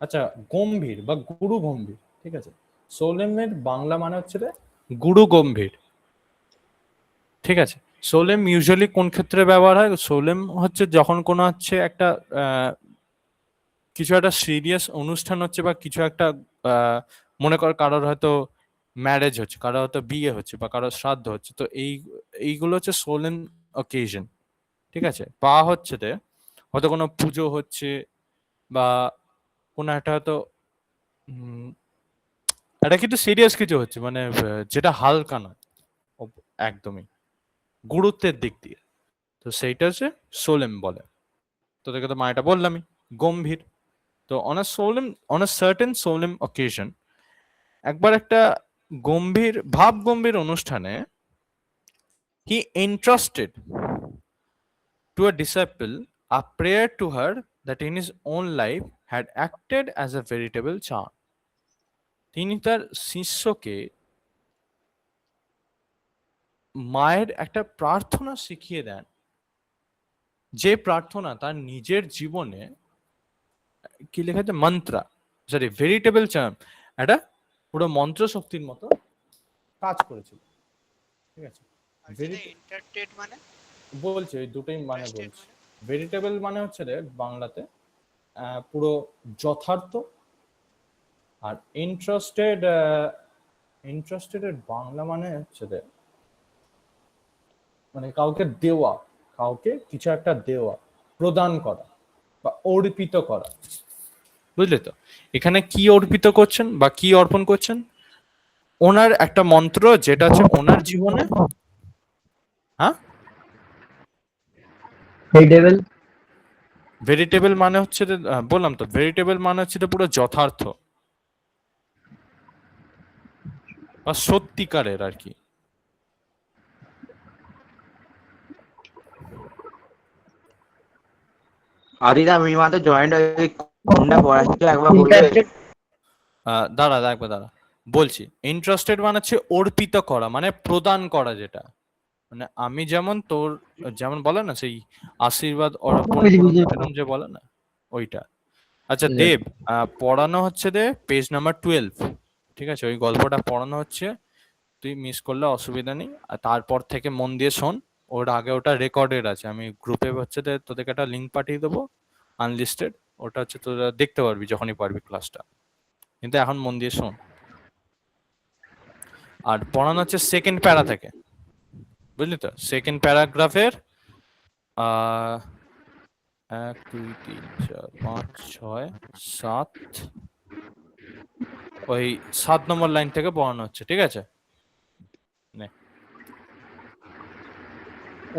আচ্ছা, গম্ভীর বা গুরু গম্ভীর। ঠিক আছে। সোলেমের বাংলা মানে হচ্ছে যে গুরু গম্ভীর। ঠিক আছে। সোলেম ইউজুয়ালি কোন ক্ষেত্রে ব্যবহার হয়? সোলেম হচ্ছে যখন কোনো হচ্ছে একটা কিছু একটা সিরিয়াস অনুষ্ঠান হচ্ছে, বা কিছু একটা মনে কর কারোর হয়তো ম্যারেজ হচ্ছে, কারোর হয়তো বিয়ে হচ্ছে, বা কারোর শ্রাদ্ধ হচ্ছে, তো এইগুলো হচ্ছে সোলেম অকেশন। ঠিক আছে। বা হচ্ছে হয়তো কোনো পুজো হচ্ছে বা কোনো একটা হয়তো এটা কিন্তু সিরিয়াস কিছু হচ্ছে, মানে যেটা হালকা নয় একদমই গুরুত্বের দিক দিয়ে, তো সেইটা হচ্ছে সোলেম বলে। তোদেরকে তো এটা বললামই, গম্ভীর। তো on a সোলেম, on a certain সোলেম occasion, একবার একটা গম্ভীর অনুষ্ঠানে, হি entrusted to a disciple a prayer to her that in his own life had acted as a veritable charm. তিনি তার শিষ্যকে মায়ের একটা প্রার্থনা শিখিয়ে দেন, যে প্রার্থনা তার নিজের জীবনে কি লেখা আছে, মন্ত্রা, সরি ভেরিটেবল চার্ম, একটা পুরো মন্ত্র শক্তির মতো কাজ করেছিল। ঠিক আছে, ইন্টারটেড মানে বলছে ওই দুটোই মানে Interested বলছি। ভেরিটেবল মানে হচ্ছে রে বাংলাতে পুরো যথার্থ, আর ইন্টারেস্টেড এর বাংলা মানে হচ্ছে রে মানে কাউকে দেওয়া, কাউকে কিছু একটা দেওয়া, প্রদান করা বা অর্পিত করা। বুঝলে তো, এখানে কি অর্পিত করছেন বা কি অর্পণ করছেন? ওনার একটা মন্ত্র যেটা হচ্ছে ওনার জীবনে, হ্যাঁ ভেজিটেবল ভেরিটেবল মানে হচ্ছে বললাম তো, ভেরিটেবল মানে হচ্ছে পুরো যথার্থ বা সত্যিকারের আর কি। আদিদা আমি মাত্র জয়েন্ট হয়ে কোনটা পড়া ছিল একবার বলবে? ইন্টারেস্টেড দাঁড়া বলছি। ইন্টারেস্টেড মানে হচ্ছে অর্পিত করা, মানে প্রদান করা, যেটা মানে আমি যেমন তোর যেমন বলে না সেই আশীর্বাদ অর্পণ করুন, এরকম যে বলে না ওইটা। আচ্ছা দেব, পড়ানো হচ্ছে পেজ নাম্বার 12, ঠিক আছে? ওই গল্পটা পড়ানো হচ্ছে, তুই মিস করলে অসুবিধা নেই, আর তারপর থেকে মন দিয়ে শোন। ওর আগে ওটা রেকর্ডেড আছে, আমি গ্রুপে হচ্ছে তোদেরকে একটা লিঙ্ক পাঠিয়ে দেবো আনলিস্টেড, ওটা হচ্ছে তোরা দেখতে পারবি যখনই পারবি ক্লাসটা, কিন্তু এখন মন দিয়ে শোন। আর পড়ানো হচ্ছে সেকেন্ড প্যারা থেকে, বুঝলি তো? সেকেন্ড প্যারাগ্রাফের 1 2 3 4 5 6 7, ওই 7 নম্বর লাইন থেকে পড়ানো হচ্ছে, ঠিক আছে?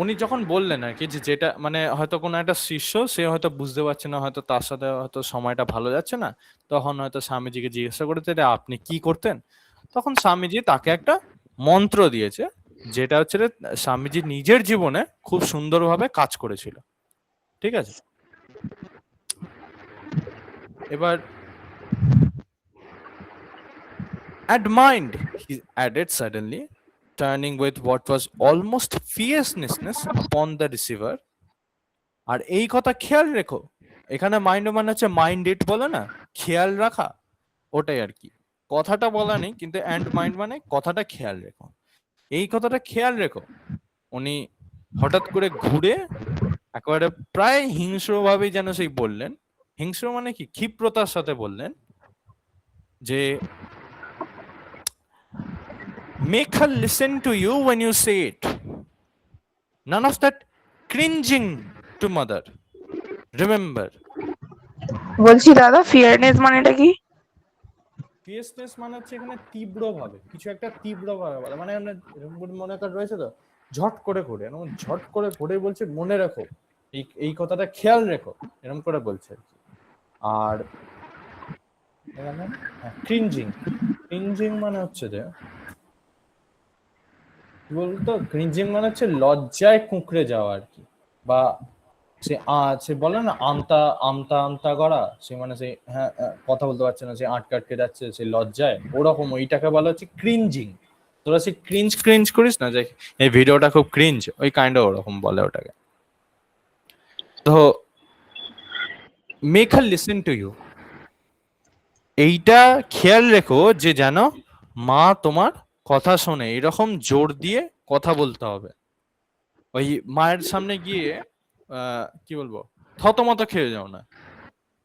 উনি যখন বললেন আর কি, যে যেটা মানে হয়তো কোনো একটা শিষ্য, সে হয়তো বুঝতে পারছে না, হয়তো তার সাথে হয়তো সময়টা ভালো যাচ্ছে না, তখন হয়তো স্বামীজিকে জিজ্ঞাসা করেছে যে আপনি কি করতেন, তখন স্বামীজি তাকে একটা মন্ত্র দিয়েছে, যেটা হচ্ছে স্বামীজি নিজের জীবনে খুব সুন্দরভাবে কাজ করেছিল, ঠিক আছে? এবার and mind, he added suddenly, turning with what was almost fierceness upon the receiver. আর এই কথা খেয়াল রেখো, এখানে মাইন্ড মানে হচ্ছে মাইন্ড ইট বলে না, খেয়াল রাখা, ওটাই আর কি। কথাটা বলা নেই, কিন্তু অ্যান্ড মাইন্ড মানে কথাটা খেয়াল রেখো, এই কথাটা খেয়াল রেখো। উনি হঠাৎ করে ঘুরে একেবারে প্রায় হিংস্র ভাবেই যেন সেই বললেন, হিংস্র মানে কি, ক্ষিপ্রতার সাথে বললেন যে make her listen to you when you say it, none of that cringing to mother, remember. বলছি দাদা, ফিয়ারনেস মানেটা কি? ফিয়ারনেস মানে হচ্ছে এখানে তীব্র ভাবে কিছু একটা, তীব্র ভাবে বলে, মানে আমরা এরকম মনে কর রয়েছে তো, ঝট করে ঘুরে, এরকম ঝট করে ঘুরে বলছে মনে রাখো, এই কথাটা খেয়াল রেখো, এরকম করে বলছে আর কি। আর ক্রিঞ্জিং, ক্রিঞ্জিং মানে হচ্ছে যে কি বলতো, ক্রিঞ্জিং মানে হচ্ছে লজ্জায় কুঁকড়ে যাওয়া আর কি, বা সে বলে না আমতা আমতা আমতা করা, সে মানে সে হ্যাঁ কথা বলতে পারছে না, সে আটকে আটকে যাচ্ছে সে লজ্জায়, ওরকম ওইটাকে বলা হচ্ছে ক্রিঞ্জিং। তোরা সে ক্রিঞ্জ ক্রিঞ্জ করিস না, যে এই ভিডিওটা খুব ক্রিঞ্জ, ওই কাইন্ড ওরকম বলে ওটাকে। তো make her listen to you, এইটা খেয়াল রেখো যে যেন মা তোমার কথা শোনে, এরকম জোর দিয়ে কথা বলতে হবে। ওই মায়ের সামনে গিয়ে কি বলবো, থতমত খেয়ে যাও না,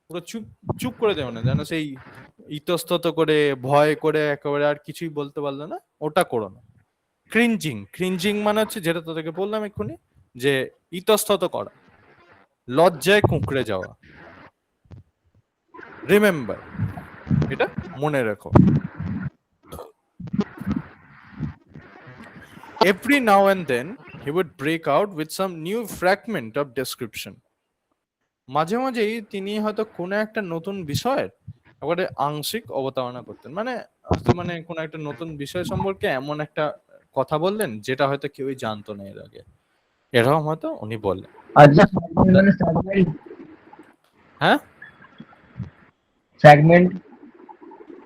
পুরো চুপ চুপ করে দেও না, যেন সেই ইতস্তত করে ভয় করে একেবারে আর কিছুই বলতে পারলো না, ওটা করো না। ক্রিঞ্জিং, ক্রিঞ্জিং মানে হচ্ছে যেটা তোদেরকে বললাম এক্ষুনি, যে ইতস্তত করা, লজ্জায় কুঁকড়ে যাওয়া। রিমেম্বার, এটা মনে রেখো। Every now and then he would break out with some new fragment of description. মাঝে মাঝেই তিনি হয়তো কোনো একটা নতুন বিষয়ের একেবারে আংশিক অবতারণা করতেন, মানে মানে কোনো একটা নতুন বিষয় সম্পর্কে এমন একটা কথা বললেন যেটা হয়তো কেউই জানতো না এর আগে, এরকম হয়তো উনি বললেন। আচ্ছা, মানে ফ্র্যাগমেন্ট, হ্যাঁ, ফ্র্যাগমেন্ট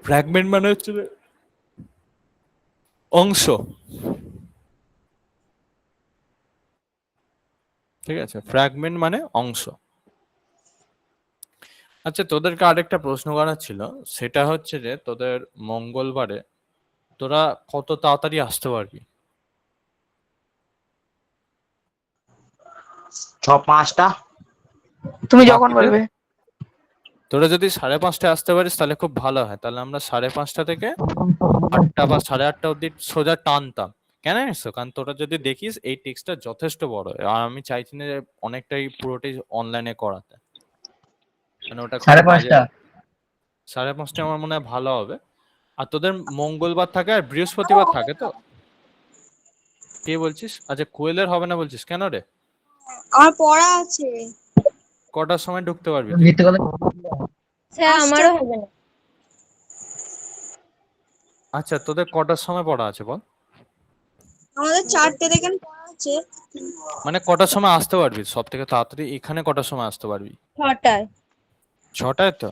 ফ্র্যাগমেন্ট মানে হচ্ছে যে অংশ, ঠিক আছে, ফ্র্যাগমেন্ট মানে অংশ। আচ্ছা, তোদেরকে আরেকটা প্রশ্ন করার ছিল, সেটা হচ্ছে যে তোদের মঙ্গলবারে তোরা কত তাড়াতাড়ি আসতে পারবি? 5টা। তুমি যখন বাকিদের? বলবে। তোরা যদি 5:30টায় আসতে পারিস তাহলে খুব ভালো হয়, তাহলে আমরা 5:30টা থেকে 8টা বা 8:30টা অব্দি সোজা টানতাম। কেন জানিস তো? কারণ তোরা যদি দেখিস এই টেক্সটটা যথেষ্ট বড়, আর আমি চাইছি না যে অনেকটাই পুরোটাই অনলাইনে করাতে, মানে ওটা খুব বাজে। 5:30। 5:30 আমার মনে হয় ভালো হবে। আর তোদের মঙ্গলবার থাকে আর বৃহস্পতিবার থাকে তো? কে বলছিস? আচ্ছা, কোয়েলের হবে না বলছিস, কেন রে? আমার পড়া আছে কটার সময় ঢুকতে পারবি তুই? মিথ্যে কথা। স্যার, আমারও হবে না। আচ্ছা, তোদের কটার সময় পড়া আছে বল? আমাদের 4টে থেকে পড়া আছে। মানে কটার সময় আসতে পারবি সব থেকে তাড়াতাড়ি? এখানে কটার সময় আসতে পারবি? 6টায়। 6টায় তো?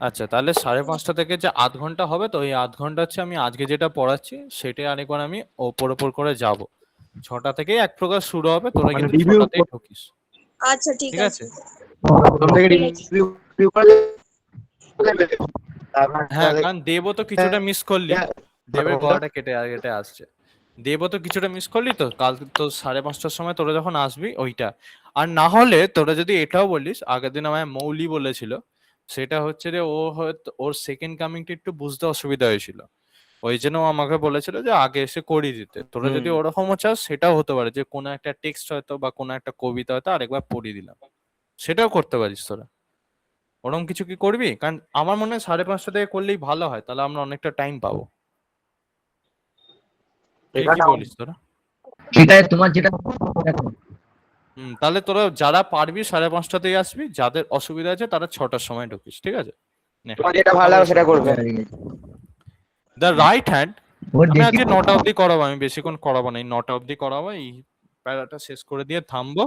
আচ্ছা, তাহলে 5:30 থেকে যে আধ ঘন্টা হবে, তো ওই আধ ঘন্টা হচ্ছে আমি আজকে যেটা পড়াচ্ছি সেটাই আরেকবার আমি ওপর করে যাব। 6টা থেকেই এক প্রকার শুরু হবে, তোরা মানে কিন্তু review 6টাতেই ঢুকিস, আচ্ছা, ঠিক ঠিক আছে। আছে? প্রথম থেকে রিভিউ করে তারপর হ্যাঁ, কারণ দেবও তো কিছুটা মিস করলি, দেবের কথা গলাটা কেটে কেটে আসছে। দেবও তো কিছুটা মিস করলি, তো কাল তো 5:30টার সময় তোরা যখন আসবি ওইটা। আর না হলে তোরা যদি এটাও বলিস, আগের দিন আমায় মৌলি বলেছিল, সেটা হচ্ছে যে ও হয়তো ওর সেকেন্ড কামিংটা একটু বুঝতে অসুবিধা হয়েছিল, ওই জন্য ও আমাকে বলেছিল যে আগে এসে করিয়ে দিতে। তোরা যদি ওরকমও চাস সেটাও হতে পারে, যে কোনো একটা টেক্সট হয়তো বা কোনো একটা কবিতা হয়তো আরেকবার পড়িয়ে দিলাম, সেটাও করতে পারিস তোরা। ওরকম কিছু কি করবি? কারণ আমার মনে হয় 5:30 থেকে করলেই ভালো হয়, তাহলে আমরা অনেকটা টাইম পাবো। কি বলিস তোরা? ঠিক আছে, তোমার যেটা দেখো। তাহলে তোরা যারা পারবি 5:30টাতেই আসবি, যাদের অসুবিধা আছে তারা 6টার সময় ঢুকিস, ঠিক আছে? তোমার যেটা ভালো লাগে সেটা করবে। দ্য রাইট হ্যান্ড, ওর আমি দেখি আজকে 9টা অবধি করাবো, আমি বেশিক্ষণ করাবো না, এই 9টা অবধি করাবো, এই প্যারাটা শেষ করে দিয়ে থামবো।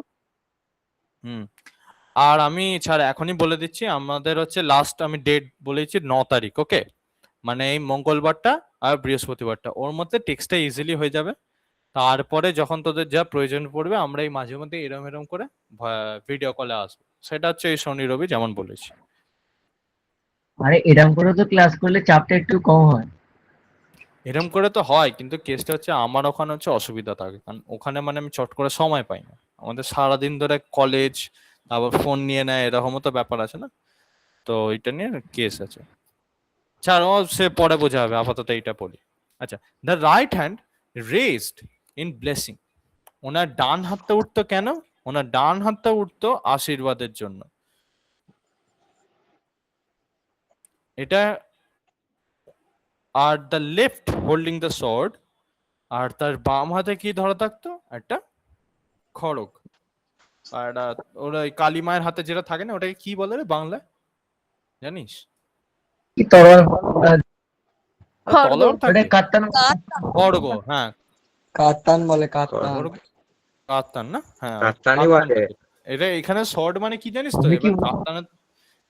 আর আমি ছাড় এখনই বলে দিচ্ছি, আমাদের হচ্ছে লাস্ট আমি ডেট বলেছি 9 তারিখ, ওকে? মানে এই মঙ্গলবারটা আর বৃহস্পতিবারটা, ওর মধ্যে টেক্সটটা ইজিলি হয়ে যাবে। তারপরে যখন তোদের যা প্রয়োজন পড়বে আমরা এই মাঝে মধ্যে এরম করে ভিডিও কলে আসবো, সেটা হচ্ছে এই শনি রবি যেমন বলেছি। আরে এরকম করে তো ক্লাস করলে চাপটা একটু কম হয়। এরম করে তো হয়, কিন্তু কেসটা হচ্ছে আমার ওখানে হচ্ছে অসুবিধা থাকে, কারণ ওখানে মানে আমি চট করে সময় পাই না, আমাদের সারাদিন ধরে কলেজ, আবার ফোন নিয়ে নেয়, এরকমও তো ব্যাপার আছে না, তো এটা নিয়ে কেস আছে। ছাড়ো, সে পরে বোঝা হবে, আপাতত এইটা পড়ি। আচ্ছা, the right hand raised in blessing, ওনার ডান হাতটা উঠতো কেন? ওনার ডান হাতটা উঠতো আশীর্বাদের জন্য। এটা, আর the left holding the sword, আর তার বাম হাতে কি ধরা থাকতো? একটা খড়গ। আর ওরা ওই কালী মায়ের হাতে যেটা থাকে না, ওটাকে কি বলে রে বাংলায়, জানিস? কি তরোয়াল, তলোয়ার ওটা থাকে, কাত্তান। খড়গ, হ্যাঁ, কাতান বলে কাতান। কাতান না? হ্যাঁ, কাতানি কাতান বলে। থাকে। এটা এখানে শর্ট মানে কি জানিস তো? আমি কি এবার কাতানে,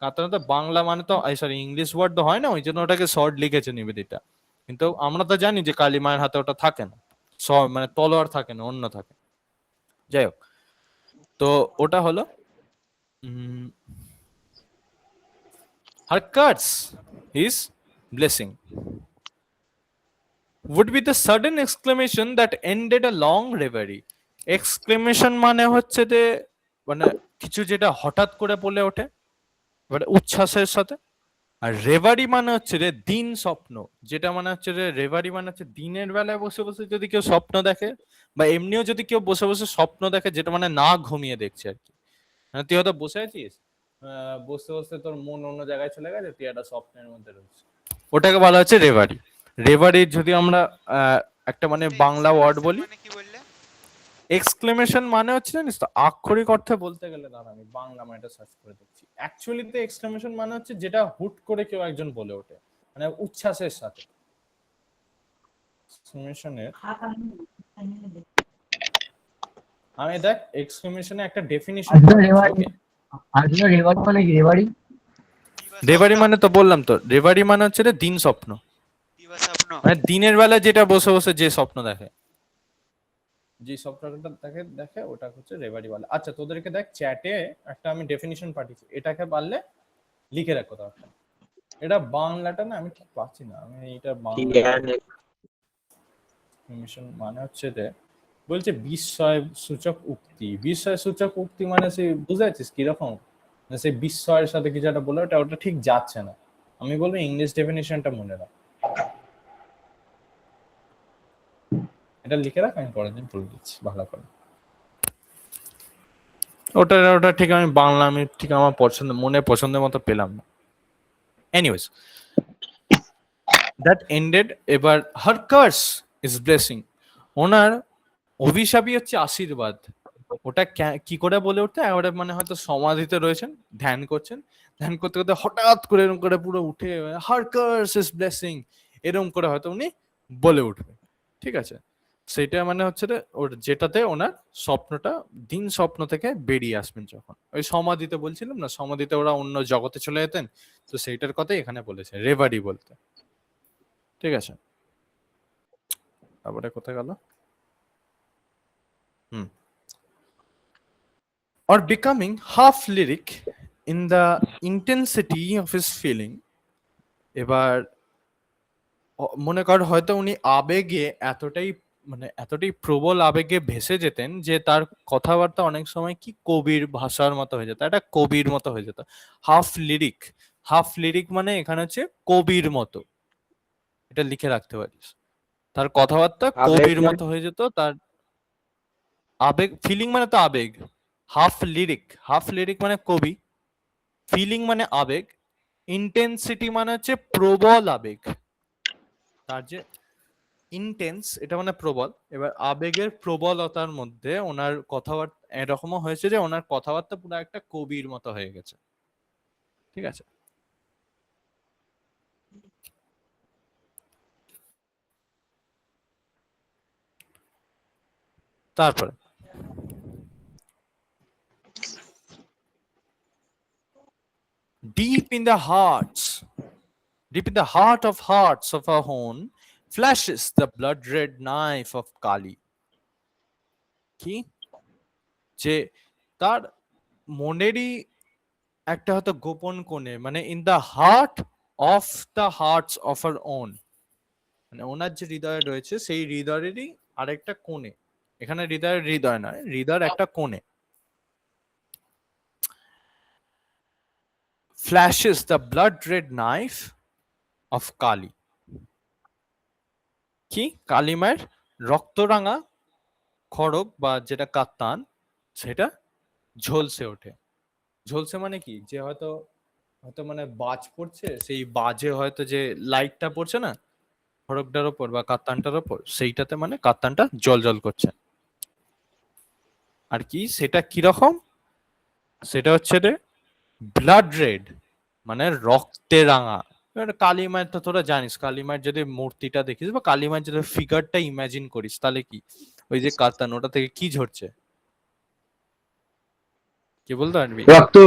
কাতানে তো বাংলা মানে তো সরি ইংলিশ ওয়ার্ড তো হয় না, ওই জন্য ওটাকে শর্ট লিখেছে নিবেদিতা, কিন্তু আমরা তো জানি যে কালী মায়ের হাতে ওটা থাকে না, মানে তলোয়ার থাকে না, অন্য থাকে। যাই হোক, তো ওটা হলো her cuts his blessing would be the sudden exclamation that ended a long reverie. Exclamation মানে হচ্ছে যে মানে কিছু যেটা হঠাৎ করে বলে ওঠে, মানে উচ্ছ্বাসের সাথে। আর রেভারি মানে হচ্ছে যে দিন স্বপ্ন, যেটা মানে হচ্ছে যে রেভারি মানে হচ্ছে দিনের বেলায় বসে বসে যদি কেউ স্বপ্ন দেখে, বা এমনিও যদি কেউ বসে বসে স্বপ্ন দেখে, যেটা মানে না ঘুমিয়ে দেখছে আর কি, মানে তুই হয়তো বসে আছিস, বসতে বসতে তোর মন অন্য জায়গায় চলে গেছে, তুই একটা স্বপ্নের মধ্যে রয়েছিস, ওটাকে বলা হচ্ছে রেভারি। রেভারির যদি আমরা একটা মানে বাংলা ওয়ার্ড বলি, মানে কি বললে? এক্সক্লেমেশন মানে হচ্ছে জানিস তো, আক্ষরিক অর্থে বলতে গেলে দাঁড়া আমি বাংলা মানেটা সার্চ করে দেখছি। অ্যাকচুয়ালি তো এক্সক্লেমেশন মানে হচ্ছে যেটা হুট করে কেউ একজন বলে ওঠে, মানে উচ্ছ্বাসের সাথে। এক্সক্লেমেশনের আমি দেখ এক্সক্লেমেশনে একটা ডেফিনিশন রেবাড়ি রেবাড়ি মানে কি রেবাড়ি? রেভারি মানে তো বললাম তো, রেভারি মানে হচ্ছে রে দিন স্বপ্ন, দিবা স্বপ্ন। মানে দিনের বেলা যেটা বসে বসে যে স্বপ্ন দেখে, যে স্বপ্নটা দেখে দেখে ওটা হচ্ছে রেভারি বলে। আচ্ছা তোদেরকে দেখ চ্যাটে একটা আমি ডেফিনিশন পাঠিয়েছি, এটাকে পারলে লিখে রাখো তো একটা। এটা বাংলাটা না আমি ঠিক পাচ্ছি না, আমি এটা বাংলা ডেফিনিশন মানে হচ্ছে রে, বলছে বিস্ময় সূচক উক্তি। বিস্ময় সূচক উক্তি মানে সেই বুঝতে পারছিস কিরকম, মানে সেই বিস্ময়ের সাথে কিছু একটা বলে, ওটা ঠিক যাচ্ছে না। আমি বলবো ইংলিশ ডেফিনিশনটা মনে রাখ, এটা লিখে রাখ, আমি পরের দিন পড়ে দিচ্ছি ভালো করে। ওটা ওটা ঠিক আমি বাংলা আমি ঠিক আমার পছন্দের মতো পেলাম না। এনিওয়েজ দ্যাট এন্ডেড, এবার হার কার্স ইজ ব্লেসিং, ওনার অভিশাপই হচ্ছে আশীর্বাদ। ওটা কি করে বলে উঠতে, এবারে মানে হয়তো সমাধিতে রয়েছেন, ধ্যান করছেন, ধ্যান করতে করতে হঠাৎ করে এরকম করে পুরো উঠে হার কার্স ইজ ব্লেসিং এরকম করে হয়তো উনি বলে উঠবে, ঠিক আছে। সেটা মানে হচ্ছে ওর যেটাতে ওনার স্বপ্নটা দিন স্বপ্ন থেকে বেরিয়ে আসবেন, যখন ওই সমাধিতে বলছিলাম না, সমাধিতে ওরা অন্য জগতে চলে যেতেন, তো সেইটার কথাই এখানে বলেছে রেভারি বলতে, ঠিক আছে। তারপরে কোথায় গেল, or becoming half lyric in the intensity of his feeling। এবার মনে কর হয়তো উনি আবেগে এতটাই মানে এতটাই প্রবল আবেগে ভেসে যেতেন যে তার কথাবার্তা অনেক সময় কি কবির ভাষার মতো হয়ে যেত, একটা কবির মতো হয়ে যেত। হাফ লিরিক, হাফ লিরিক মানে এখানে হচ্ছে কবির মতো, এটা লিখে রাখতে পারিস। তার কথাবার্তা কবির মতো হয়ে যেত, তার আবেগ, ফিলিং মানে তো আবেগ। হাফ লিরিক, হাফ লিরিক মানে কবি, ফিলিং মানে আবেগ, ইন্টেন্সিটি মানে হচ্ছে প্রবল আবেগ, তার যে ইন্টেন্স এটা মানে প্রবল। এবার আবেগের প্রবলতার মধ্যে ওনার কথাবার্তা এরকমও হয়েছে যে ওনার কথাবার্তা পুরো একটা কবির মতো হয়ে গেছে, ঠিক আছে। তারপরে deep in the hearts, deep in the hearts of our own flashes the blood red knife of Kali। কি যে তার মনেরই একটা হয়তো গোপন কোণে, মানে in the hearts of our own, মানে ওনার যে হৃদয় রয়েছে সেই হৃদয়েরই আরেকটা কোণে, এখানে হৃদয়ের হৃদয় নয়, হৃদয়ের একটা কোণে flashes the blood red knife of Kali। কি কালিমার রক্তরাঙা খড়গ বা যেটা কাত্তান, সেটা ঝলসে ওঠে। ঝলসে মানে কি, যে হয়তো হয়তো মানে বাজ পড়ছে, সেই বাজে হয়তো যে লাইটটা পড়ছে না খড়গটার ওপর বা কাত্তানটার ওপর, সেইটাতে মানে কাত্তানটা জল জল করছে। আর কি সেটা কিরকম, সেটা হচ্ছে রে ব্লাড রেড মানে রক্তে রাঙা। কালী মায়ের তো তোরা জানিস, কালী মায়ের যদি মূর্তিটা দেখিস বা কালী মায়ের যদি ফিগারটা ইমাজিন করিস, তাহলে কি ওই যে কাতান ওটা থেকে কি ঝরছে, কি বলতে পারবি? রক্ত।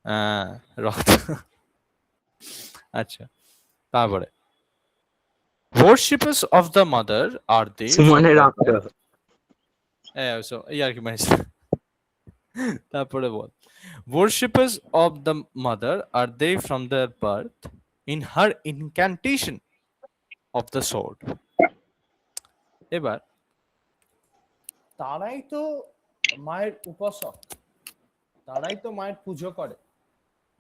হ্যাঁ রক্ত। আচ্ছা তারপরে worshippers of the mother are they from সুমনের the রক্ত। birth? আর কি মানে তারপরে বল worshippers of the mother are they from their birth in her incantation of the sword। এবার তারাই তো মায়ের উপাসক, তারাই তো মায়ের পুজো করে,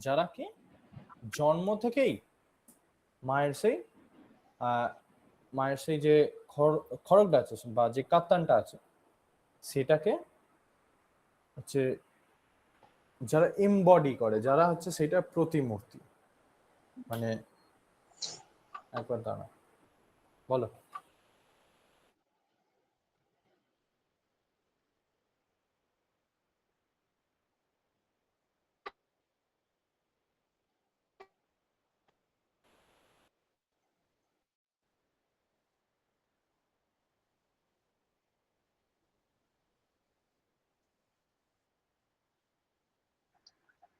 যারা কি জন্ম থেকেই মায়ের সেই মায়ের সেই যে খড়গটা আছে বা যে কাত্তানটা আছে সেটাকে হচ্ছে যারা এমবডি করে, যারা হচ্ছে সেটা প্রতিমূর্তি, মানে একবার দাঁড়া বলো।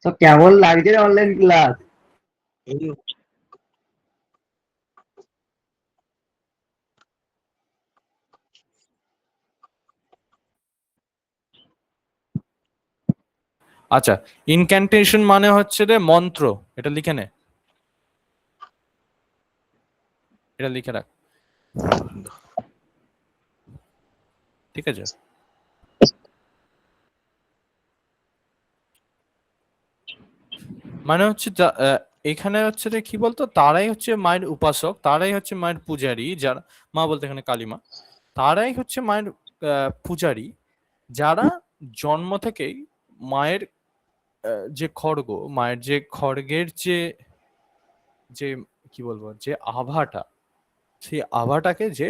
তো কেমন লাগছে অনলাইন ক্লাস? আচ্ছা, ইনক্যান্টেশন মানে হচ্ছে রে মন্ত্র। এটা লিখে নে, এটা লিখে রাখ, ঠিক আছে? মানে হচ্ছে এখানে হচ্ছে রে কি বলতো, তারাই হচ্ছে মায়ের উপাসক, তারাই হচ্ছে মায়ের পূজারী, যারা মা বলতে এখানে কালিমা, তারাই হচ্ছে মায়ের পূজারী, যারা জন্ম থেকেই মায়ের যে খড়গ, মায়ের যে খড়গের যে যে কি বলবো, যে আভাটা, সেই আভাটাকে যে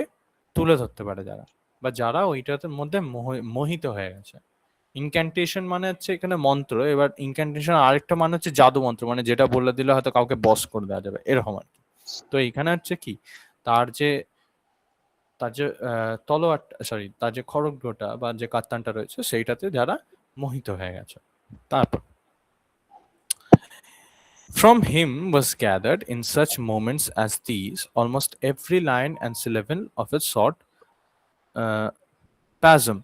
তুলে ধরতে পারে যারা, বা যারা ওইটাতে মধ্যে মোহিত হয়ে গেছে। ইনক্যান্টেশন মানে হচ্ছে এখানে মন্ত্র। এবার ইনক্যান্টেশন আরেকটা মানে হচ্ছে জাদু মন্ত্র, মানে যেটা বলে দিলে হয়তো কাউকে বশ করে দেওয়া যাবে, এরকম আর কি। তো এখানে হচ্ছে কি, তার যে তলোয়ার, সরি, তার যে খড়গটা বা যে কাত্তানটা রয়েছে সেইটাতে যারা মোহিত হয়ে গেছে। তারপর from him was gathered in such moments as these almost every line and syllable of a short spasm.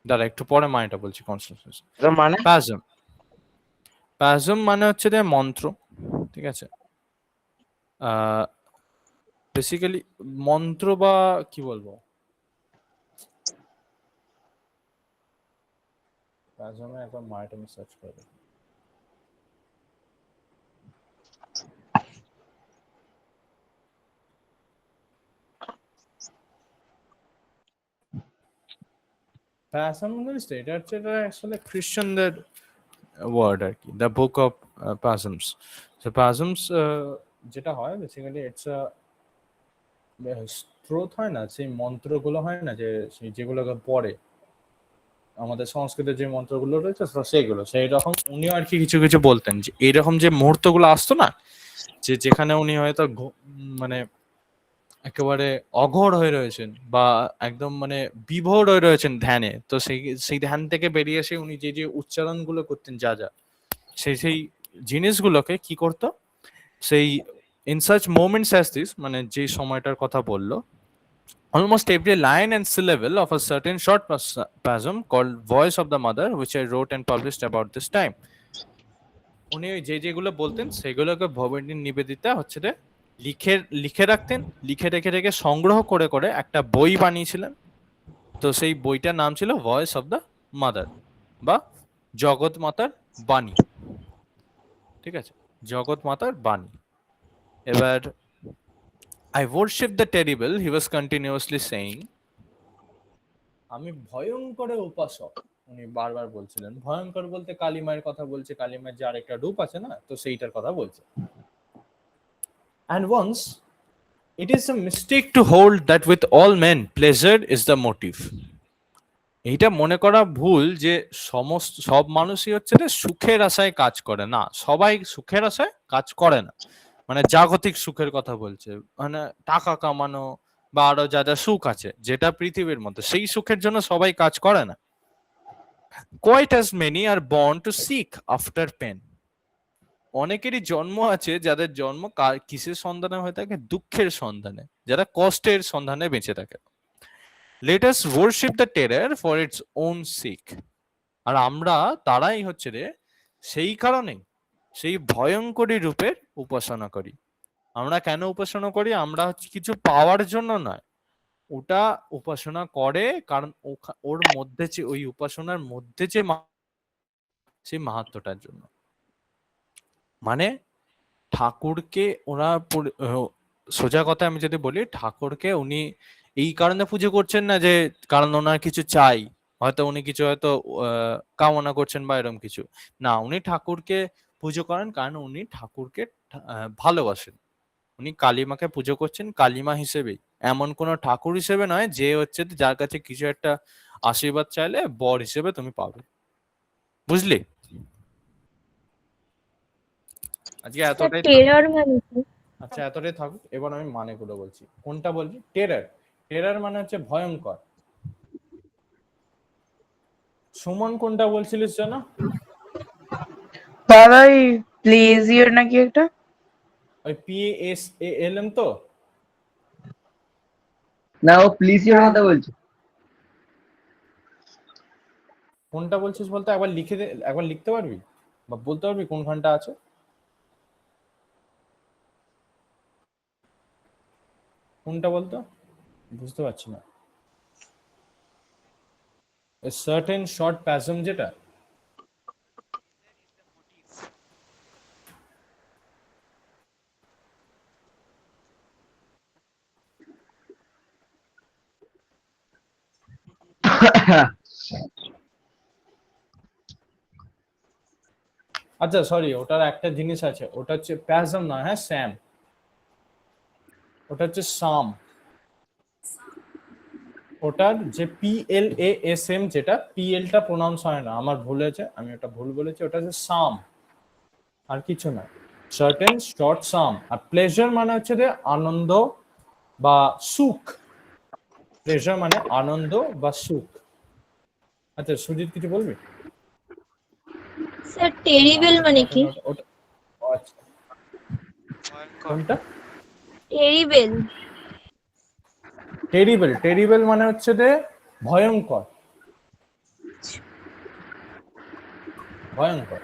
দাঁড়া একটু পরে মানেটা বলছি, কনসেন্ট্রেশন। মানে স্প্যাজম, স্প্যাজম মানে হচ্ছে যে মন্ত্র, ঠিক আছে? বেসিক্যালি মন্ত্র, বা কি বলবো, স্প্যাজমে একবার মানেটা আমি সার্চ করে দেখি। স্প্যাজম এটা হচ্ছে আসলে খ্রিস্টানদের ওয়ার্ড আর কি, দ্য বুক অফ পাজমস। পাজমস যেটা হয় বেসিক্যালি ইটস স্রোত হয় না, সেই মন্ত্রগুলো হয় না, যে সেই যেগুলোকে পড়ে আমাদের সংস্কৃতে যে মন্ত্রগুলো রয়েছে সেইগুলো, সেই রকম উনিও আর কি কিছু কিছু বলতেন, যে এইরকম যে মুহূর্তগুলো আসতো না, যে যেখানে উনি হয়তো মানে একেবারে অঘোর হয়ে রয়েছেন, বা একদম মানে বিভোর হয়ে রয়েছেন ধ্যানে, তো সেই সেই ধ্যান থেকে বেরিয়ে এসে উনি যে যে উচ্চারণগুলো করতেন, যা যা সেই সেই জিনিসগুলোকে কি করতো, সেই in such moments as this, মানে যে সময়টার কথা বললো, almost every line and syllable of a certain short spasm called voice of the mother, which I wrote and published about this time. উনি ওই যে যেগুলো বলতেন সেগুলোকে ভবানী নিবেদিতা হচ্ছে রে লিখে লিখে রাখতেন, লিখে রেখে রেখে সংগ্রহ করে করে একটা বই বানিয়েছিলেন। তো সেই বইটার নাম ছিল ভয়েস অফ দ্য মাদার, বা জগৎ মাতার বাণী, ঠিক আছে? জগৎ মাতার বাণী। এবার I worship the terrible, he was continuously saying. আমি ভয়ঙ্কর উপাসক, উনি বারবার বলছিলেন। ভয়ঙ্কর বলতে কালিমায়ের কথা বলছে, কালিমায়ের যে আরেকটা রূপ আছে না, তো সেইটার কথা বলছে। And once it is a mistake to hold that with all men pleasure is the motive. এইটা মনে করা ভুল যে সব মানুষই হচ্ছে যে সুখের আশায় কাজ করে না, সবাই সুখের আশায় কাজ করে না। মানে জাগতিক সুখের কথা বলছে, মানে টাকা কামানো বা আরো যা যা সুখ আছে যেটা পৃথিবীর মধ্যে, সেই সুখের জন্য সবাই কাজ করে না। Quite as many are born to seek after pain. অনেকেরই জন্ম আছে যাদের জন্ম কিসের সন্ধানে হয়ে থাকে, দুঃখের সন্ধানে, যারা কষ্টের সন্ধানে বেঁচে থাকে। Let us worship the terror for its own sake. আর আমরা তারাই হচ্ছে রে সেই কারণে সেই ভয়ঙ্করী রূপের উপাসনা করি। আমরা কেন উপাসনা করি? আমরা হচ্ছে কিছু পাওয়ার জন্য নয়, ওটা উপাসনা করে কারণ ওর মধ্যে যে ওই উপাসনার মধ্যে যে সেই মাহাত্ম্যটার জন্য। মানে ঠাকুরকে ওরা সোজা কথা আমি যদি বলি, ঠাকুরকে উনি এই কারণে পুজো করছেন না যে কারণ ওনার কিছু চাই, হয়তো উনি কিছু হয়তো কামনা করছেন বা এরকম কিছু না, উনি ঠাকুরকে পুজো করেন কারণ উনি ঠাকুরকে ভালোবাসেন। উনি কালীমাকে পুজো করছেন কালীমা হিসেবেই, এমন কোনো ঠাকুর হিসেবে নয় যে হচ্ছে যার কাছে কিছু একটা আশীর্বাদ চাইলে বর হিসেবে তুমি পাবে। বুঝলি? আজকে এতটাই থাক। টেরার মানে কি? আচ্ছা এতটাই থাকুক, এবার আমি মানেগুলো বলছি। কোনটা বলছি? টেরার। টেরার মানে হচ্ছে ভয়ঙ্কর। সুমন কোনটা বলছিলিস যেন? দাদা এই প্লেজিয়ার নাকি একটা? ওই PASALM তো? না, ও প্লিজ এর কথা বলছে। কোনটা বলছিস বলতে একবার লিখে দে, একবার লিখতে পারবি বা বলতে পারবি কোনখানটা আছে? কোনটা বলতো? বুঝতে পারছি না। সার্টেন শর্ট প্যাসম যেটা? আচ্ছা সরি, ওটার একটা জিনিস আছে, ওটা হচ্ছে প্যাসম না, হ্যাঁ স্যাম। ওটা হচ্ছে সাম। ওটার যে PLASM যেটা, PLটা প্রোনাউন্স হয় না, আমার ভুল হয়েছে, আমি ওটা ভুল বলেছি, ওটা হচ্ছে সাম আর কিছু না। সার্টেন শর্ট সাম। আর প্লেজার মানে হচ্ছে যে আনন্দ বা সুখ। প্লেজার মানে আনন্দ বা সুখ। আচ্ছা সুজিত কিছু বলবি? স্যার টেরিবেল মানে কি? ওটা আচ্ছা কোনটা? টেরিবেল। টেরিবল। টেরিবল মানে হচ্ছে যে ভয়ঙ্কর। ভয়ঙ্কর।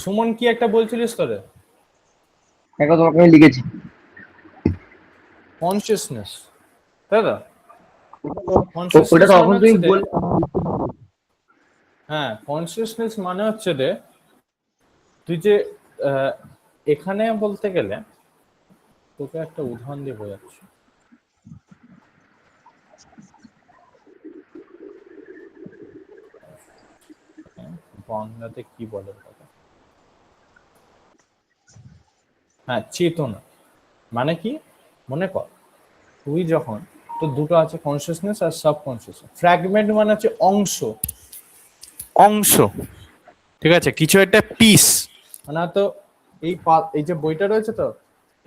সুমন কি একটা বলছিলিস তোরে? দেখো তোমাকে আমি লিখেছি। কনসিয়াসনেস, তাই তো? ওটা তখন তুমি বল। হ্যাঁ কনসিয়াসনেস মানে হচ্ছে যে তুই যে এখানে বলতে গেলে তোকে একটা উদাহরণ দিয়ে বোঝাচ্ছি। বাংলাতে কি বলে কথা? হ্যাঁ চেতনা মানে কি? মনে কর তুই যখন, তো দুটো আছে কনসিয়াসনেস আর সাবকনসিয়াস। ফ্র্যাগমেন্ট মানে হচ্ছে অংশ, অংশ, ঠিক আছে, কিছু একটা পিস। মানে তো এই যে বইটা রয়েছে তো,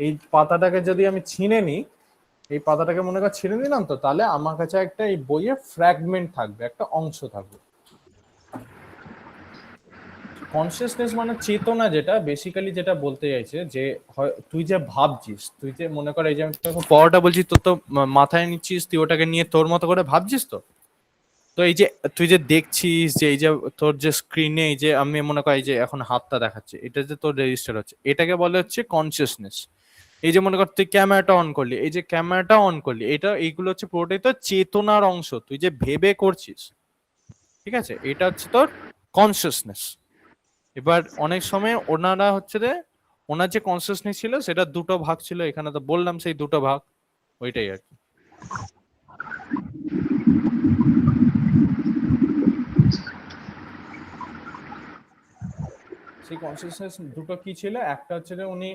এই পাতাটাকে যদি আমি ছিঁড়ে নিই, এই পাতাটাকে মনে কর ছিঁড়ে নিলাম, তো তাহলে আমার কাছে একটা এই বইয়ে ফ্র্যাগমেন্ট থাকবে, একটা অংশ থাকবে। কনসিয়াসনেস মানে চেতনা, যেটা বেসিক্যালি যেটা বলতে চাইছে যে তুই যে ভাবছিস, তুই যে মনে কর এই যে আমি তোকে পড়াটা বলছি, তোর তো মাথায় নিচ্ছিস, তুই ওটাকে নিয়ে তোর মতো করে ভাবছিস তো। তো এই যে তুই যে দেখছিস, যে এই যে তোর যে স্ক্রিনে এই যে আমি মনে করি যে এখন হাতটা দেখাচ্ছে, এটা যে তোর রেজিস্টার হচ্ছে, এটাকে বলে হচ্ছে কনসিয়াসনেস। এই যে মনে কর তুই ক্যামেরাটা অন করলি, এই যে ক্যামেরাটা অন করলি, এটা এইগুলো হচ্ছে পুরোটাই তোর চেতনার অংশ, তুই যে ভেবে করছিস, ঠিক আছে, এটা হচ্ছে তোর কনসিয়াসনেস। এবার অনেক সময় ওনারা হচ্ছে যে ওনার যে কনসিয়াসনেস ছিল সেটা দুটো ভাগ ছিল, এখানে তো বললাম সেই দুটো ভাগ, ওইটাই আর কি। সেই কনসিয়াসনেস দুটো কি ছিল? একটা হচ্ছে যে উনি,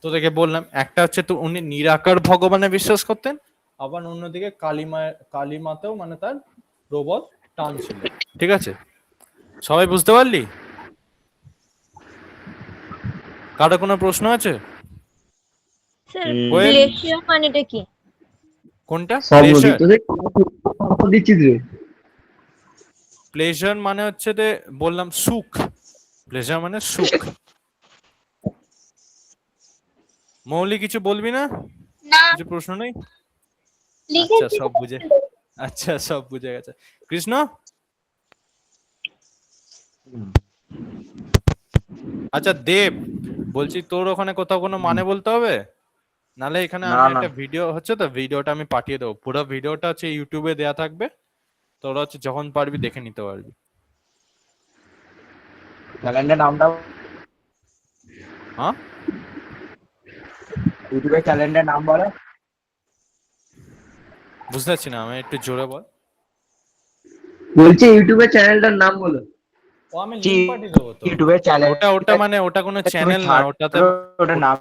তোদেরকে বললাম, একটা হচ্ছে তো উনি নিরাকার ভগবানে বিশ্বাস করতেন, আবার অন্যদিকে কালিমাতেও মানে তার প্রবল টান ছিল। ঠিক আছে, সবাই বুঝতে পারলি? কারো কোনো প্রশ্ন আছে? স্যার কোয়েল? প্লেজিয়ার মানেটা কি? কোনটা? সব নদী প্লেজার। তোদের দিচ্ছিস রে। প্লেজার মানে হচ্ছে যে বললাম সুখ। প্লেজার মানে সুখ। মৌলি কিছু বলবি না? না কিছু প্রশ্ন নেই? আচ্ছা লিখেছি সব বুঝে, আচ্ছা সব বুঝে গেছে। কৃষ্ণ? আচ্ছা দেব, বলছি তোর ওখানে কোথাও কোনো মানে বলতে হবে? নালে এখানে না, আমি না। একটা ভিডিও হচ্ছে তো, ভিডিওটা আমি পাঠিয়ে দেবো, পুরো ভিডিওটা হচ্ছে ইউটিউবে দেয়া থাকবে, তোরা হচ্ছে যখন পারবি দেখে নিতে পারবি। চ্যানেলের নামটা, হ্যাঁ ইউটিউবের চ্যানেলের নাম বলো। বুঝতে পারছি না, আমি একটু জোরে বল। বলছি ইউটিউবের চ্যানেলটার নাম বলো। ও আমি লিংক পাঠিয়ে দেবো তো। ইউটিউবের চ্যানেল ওটা মানে ওটা কোনো চ্যানেল না, ওটাতে ওটা নাম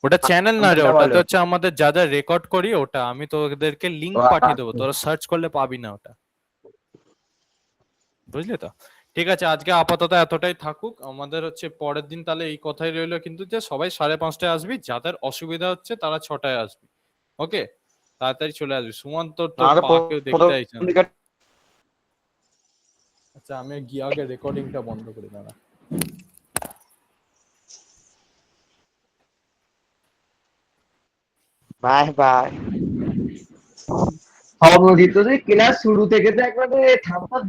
ওটা চ্যানেল না রে, ওটা ওটাতে বলো। হচ্ছে আমাদের যা যা রেকর্ড করি ওটা, আমি তোদেরকে লিংক ও, পাঠিয়ে দেবো, আচ্ছা। তোরা সার্চ করলে পাবি না ওটা, বুঝলি তো? ঠিক আছে, আজকে আপাতত এতটাই থাকুক। আমাদের হচ্ছে পরের দিন তাহলে এই কথাই রইলো কিন্তু, যে সবাই 5:30 আসবি, যাদের অসুবিধা হচ্ছে তারা 6টায় আসবি। ওকে, তাড়াতাড়ি চলে আসবি। সুমন তোর তো আমাদের পা কেউ দেখতে চাইছে না। প্রথম আচ্ছা আমি গিয়ে আগে রেকর্ডিংটা বন্ধ করে দাঁড়া। Bye bye. অবধি তোদের ক্লাস শুরু থেকে তো একবারে থাম্বস আপ